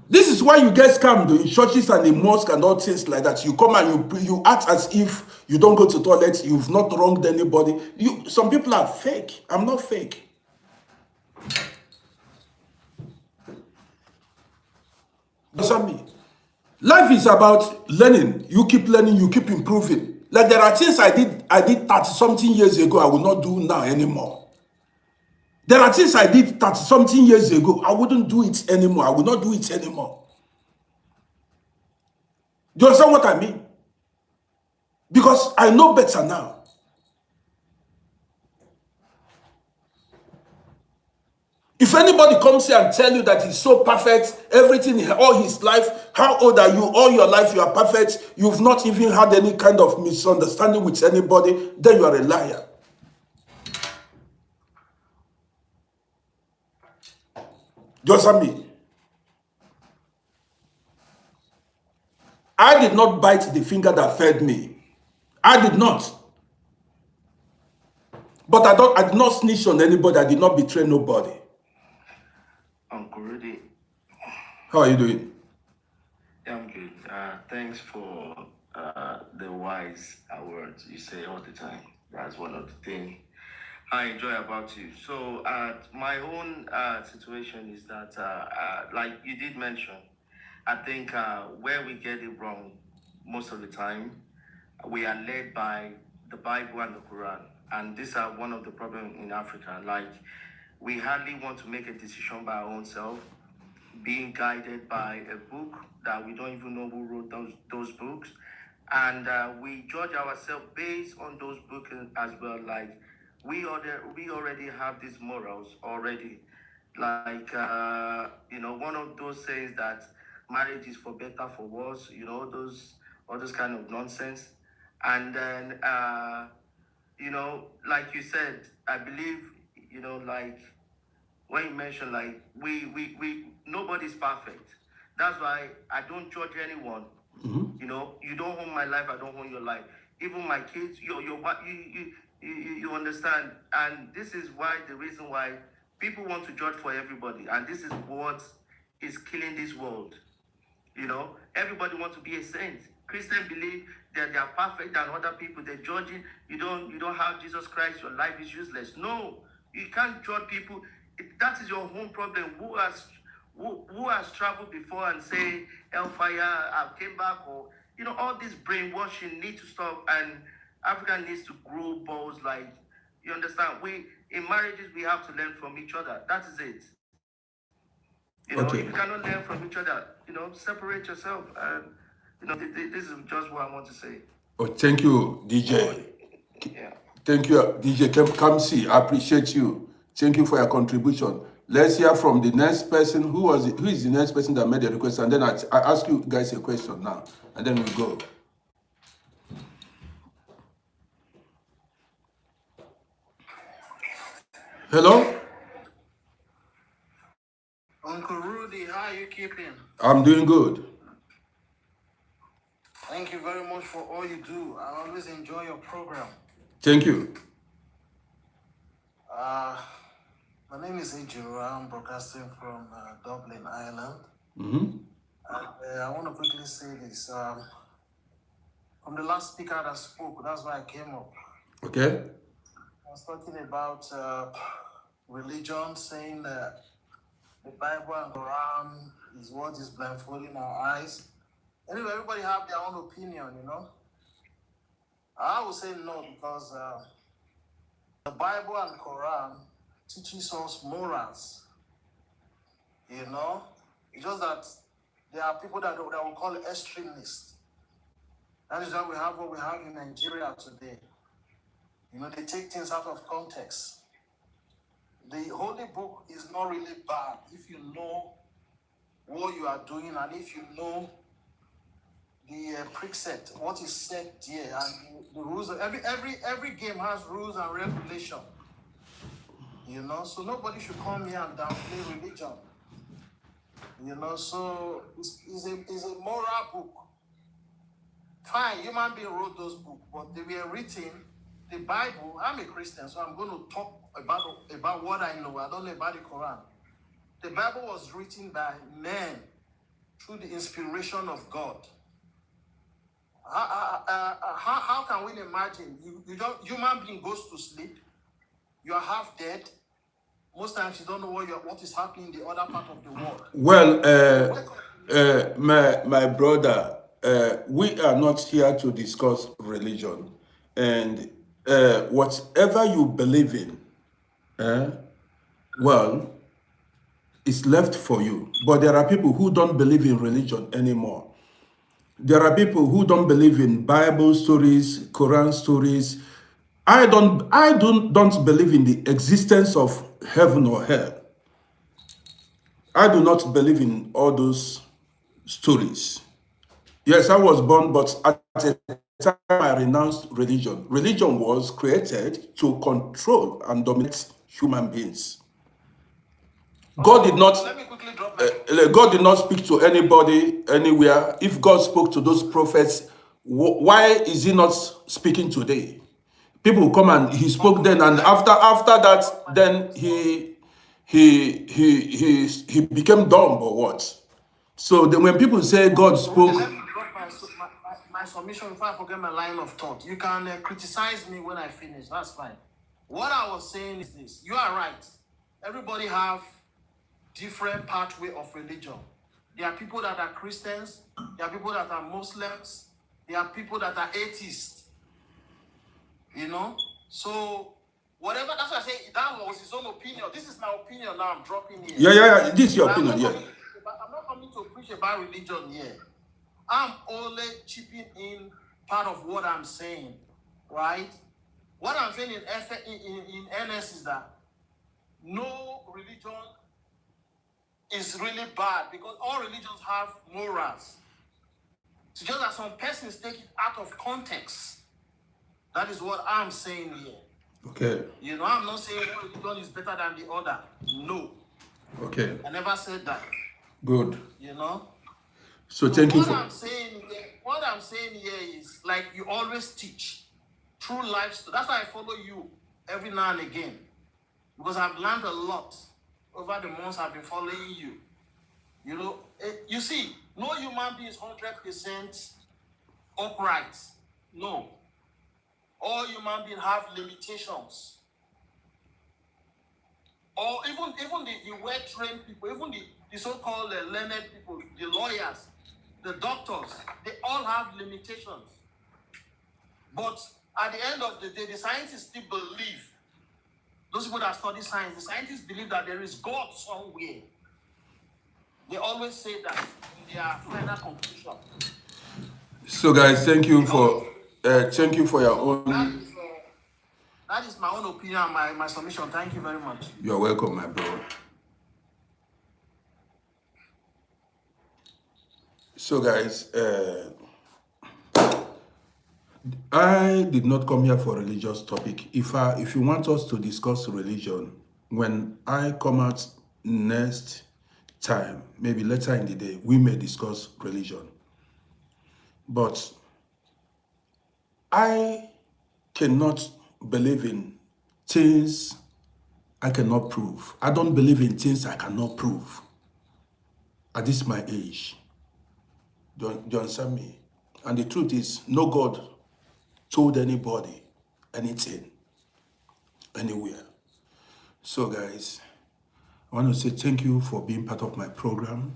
This is why you get scammed in churches and in mosques and all things like that. You come and you act as if you don't go to toilet, you've not wronged anybody. Some people are fake. I'm not fake. Understand me? Life is about learning. You keep learning, you keep improving. Like there are things I did 30 something years ago, I will not do now anymore. There are things I did 30 something years ago, I wouldn't do it anymore. I will not do it anymore. Do you understand what I mean? Because I know better now. If anybody comes here and tell you that he's so perfect, everything, all his life, how old are you? All your life you are perfect. You've not even had any kind of misunderstanding with anybody, then you are a liar. Do you understand me? I did not bite the finger that fed me. I did not. But I did not snitch on anybody. I did not betray nobody. Uncle Rudy, How are you doing? I'm good. Thanks for the wise words you say all the time. That's one of the things I enjoy about you. So, my own situation is that, like you did mention, I think where we get it wrong most of the time, we are led by the Bible and the Quran. And these are one of the problems in Africa. Like, we hardly want to make a decision by our own self, being guided by a book that we don't even know who wrote those books. And we judge ourselves based on those books as well. Like, we already have these morals already. Like, one of those sayings that marriage is for better, for worse, all those kind of nonsense. And then, like you said, I believe, like, when you mention like we nobody's perfect. That's why I don't judge anyone. You don't own my life, I don't own your life. Even my kids, you understand. And this is why the reason why people want to judge for everybody, and this is what is killing this world. Everybody wants to be a saint. Christians believe that they are perfect than other people. They're judging. You don't have Jesus Christ, your life is useless. No, you can't judge people. That is your own problem. Who has traveled before and say hellfire, I came back, or all this brainwashing needs to stop, and Africa needs to grow balls. Like, you understand? We in marriages we have to learn from each other. That is it. Okay. If you cannot learn from each other, separate yourself. And this is just what I want to say. Oh, thank you, DJ. Yeah. Thank you, DJ Kamsi. I appreciate you. Thank you for your contribution. Let's hear from the next person. Who is the next person that made the request? And then I ask you guys a question now, and then we go. Hello? Uncle Rudy, how are you keeping? I'm doing good. Thank you very much for all you do. I always enjoy your program. Thank you. My name is Ejiro. I'm broadcasting from Dublin, Ireland. Mm-hmm. And I want to quickly say this. From the last speaker that spoke, that's why I came up. Okay. I was talking about religion, saying that the Bible and Quran is what is blindfolding our eyes. Anyway, everybody have their own opinion, I would say no, because the Bible and Quran teaches us morals. It's just that there are people that we call extremists. That is why we have what we have in Nigeria today. They take things out of context. The Holy Book is not really bad if you know what you are doing, and if you know the precept, what is said there, and the rules. Every game has rules and regulation. So nobody should come here and downplay religion. So it's a moral book. Fine, human being wrote those books, but they were written. The Bible. I'm a Christian, so I'm going to talk about what I know. I don't know about the Quran. The Bible was written by men through the inspiration of God. How can we imagine? Human being goes to sleep. You are half dead. most times you don't know what is happening in the other part of the world. Well, my brother, we are not here to discuss religion, and whatever you believe in, well, it's left for you. But there are people who don't believe in religion anymore. There are people who don't believe in Bible stories, Quran stories. I don't believe in the existence of heaven or hell. I do not believe in all those stories. Yes, I was born, but at a time I renounced religion. Religion was created to control and dominate human beings. God did not. Let me quickly drop my. God did not speak to anybody anywhere. If God spoke to those prophets, why is He not speaking today? People come and He spoke then, and after that, then he became dumb or what? So then when people say God spoke, Let me drop my submission before I forget my line of thought. You can criticize me when I finish. That's fine. What I was saying is this. You are right. Everybody have different pathway of religion. There are people that are Christians. There are people that are Muslims. There are people that are atheists. You know? So, whatever, that's why I say that was his own opinion. This is my opinion now I'm dropping here. yeah, this is your I'm opinion, I'm not coming to preach about religion here. I'm only chipping in part of what I'm saying, right? What I'm saying in NS is that no religion is really bad because all religions have morals. It's just that some persons take it out of context. That is what I'm saying here. Okay. You know, I'm not saying one religion is better than the other. No. Okay. I never said that. Good. You know? So thank you What for. I'm saying here is like you always teach true life story. That's why I follow you every now and again. Because I've learned a lot over the months I've been following you. You know, you see, no human being is 100% upright. No. All human beings have limitations. Or even the well-trained people, even the so-called learned people, the lawyers, the doctors, they all have limitations. But at the end of the day, the scientists still believe, those people that study science, the scientists believe that there is God somewhere. They always say that in their final conclusion. So guys, thank you for your own. That is my own opinion and my submission. Thank you very much. You're welcome, my bro. So guys, I did not come here for a religious topic. If you want us to discuss religion, when I come out next time, maybe later in the day, we may discuss religion. But I cannot believe in things I cannot prove. I don't believe in things I cannot prove at this my age. Do you understand me? And the truth is, no God told anybody anything, anywhere. So guys, I want to say thank you for being part of my program.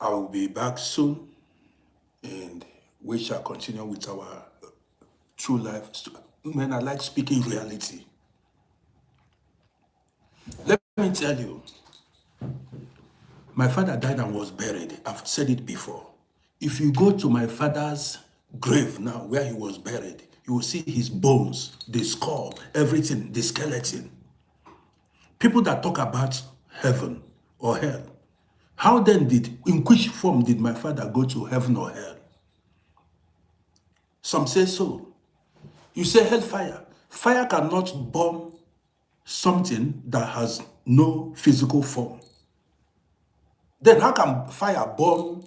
I will be back soon, and we shall continue with our true life story. Man, I like speaking reality. Let me tell you, my father died and was buried. I've said it before. If you go to my father's grave now, where he was buried, you will see his bones, the skull, everything, the skeleton. People that talk about heaven or hell, how then in which form did my father go to heaven or hell? Some say so. You say hellfire. Fire cannot burn something that has no physical form. Then how can fire burn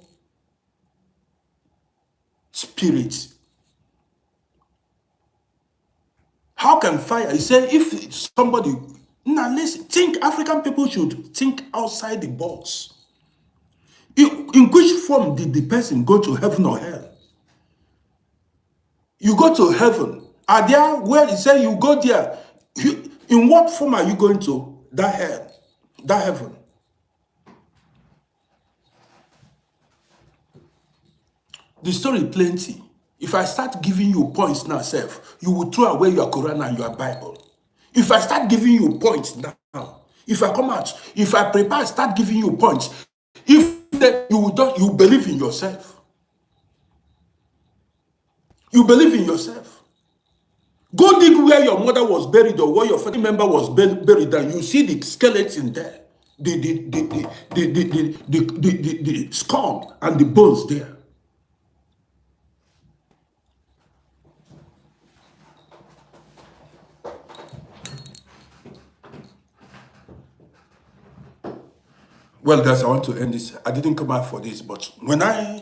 spirit? How can fire? You say if somebody, now listen, think African people should think outside the box. In which form did the person go to heaven or hell? You go to heaven. Are there where you say you go there? In what form are you going to that hell, that heaven? The story plenty. If I start giving you points now, self, you will throw away your Quran and your Bible. If I start giving you points now, if I come out, if I prepare, start giving you points, if you believe in yourself. You believe in yourself. Go dig where your mother was buried or where your family member was buried, and you see the skeleton there, the skull and the bones there. Well, guys, I want to end this. I didn't come out for this, but when I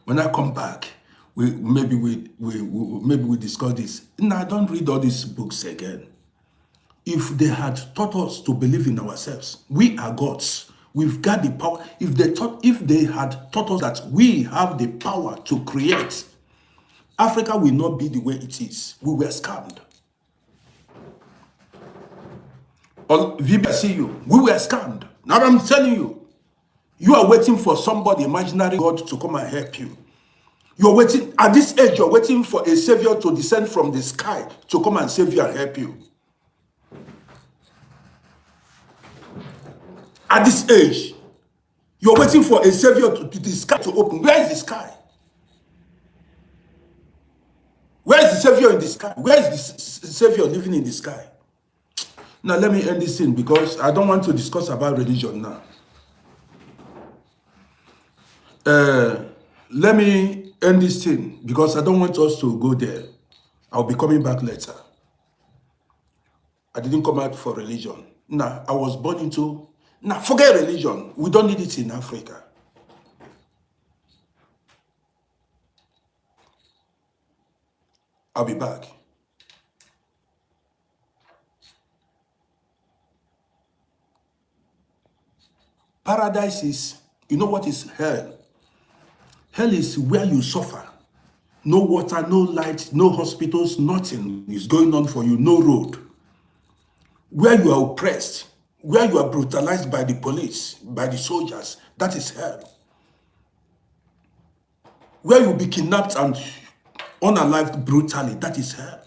come back, maybe we discuss this. No, I don't read all these books again. If they had taught us to believe in ourselves, we are gods. We've got the power. If they had taught us that we have the power to create, Africa will not be the way it is. We were scammed. VB, I see you. We were scammed. Now I'm telling you, you are waiting for somebody, imaginary God, to come and help you. You're waiting, at this age, you're waiting for a savior to descend from the sky to come and save you and help you. At this age, you're waiting for a savior to the sky to open. Where is the sky? Where is the savior in the sky? Where is the savior living in the sky? Now let me end this thing because I don't want to discuss about religion now. Let me end this thing because I don't want us to go there. I'll be coming back later. I didn't come out for religion. Nah, I was born into... Nah, forget religion. We don't need it in Africa. I'll be back. Paradise is... You know what is hell? Hell is where you suffer. No water, no light, no hospitals, nothing is going on for you, no road. Where you are oppressed, where you are brutalized by the police, by the soldiers, that is hell. Where you will be kidnapped and unalived brutally, that is hell.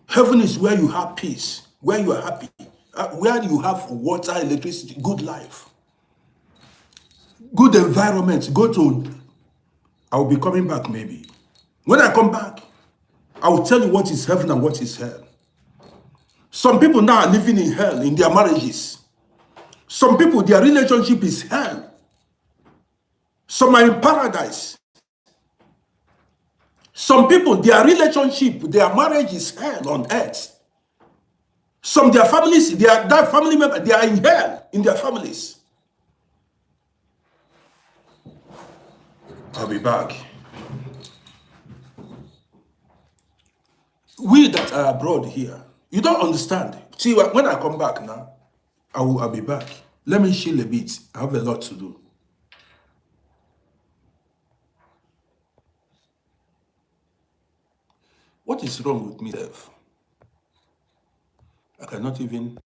Heaven is where you have peace, where you are happy, where you have water, electricity, good life, good environment. I will be coming back maybe. When I come back, I will tell you what is heaven and what is hell. Some people now are living in hell in their marriages. Some people, their relationship is hell. Some are in paradise. Some people, their relationship, their marriage is hell on earth. Some their families, their family members, they are in hell in their families. I'll be back. We that are abroad here, you don't understand. See, when I come back now, I'll be back. Let me chill a bit. I have a lot to do. What is wrong with me, self? I cannot even...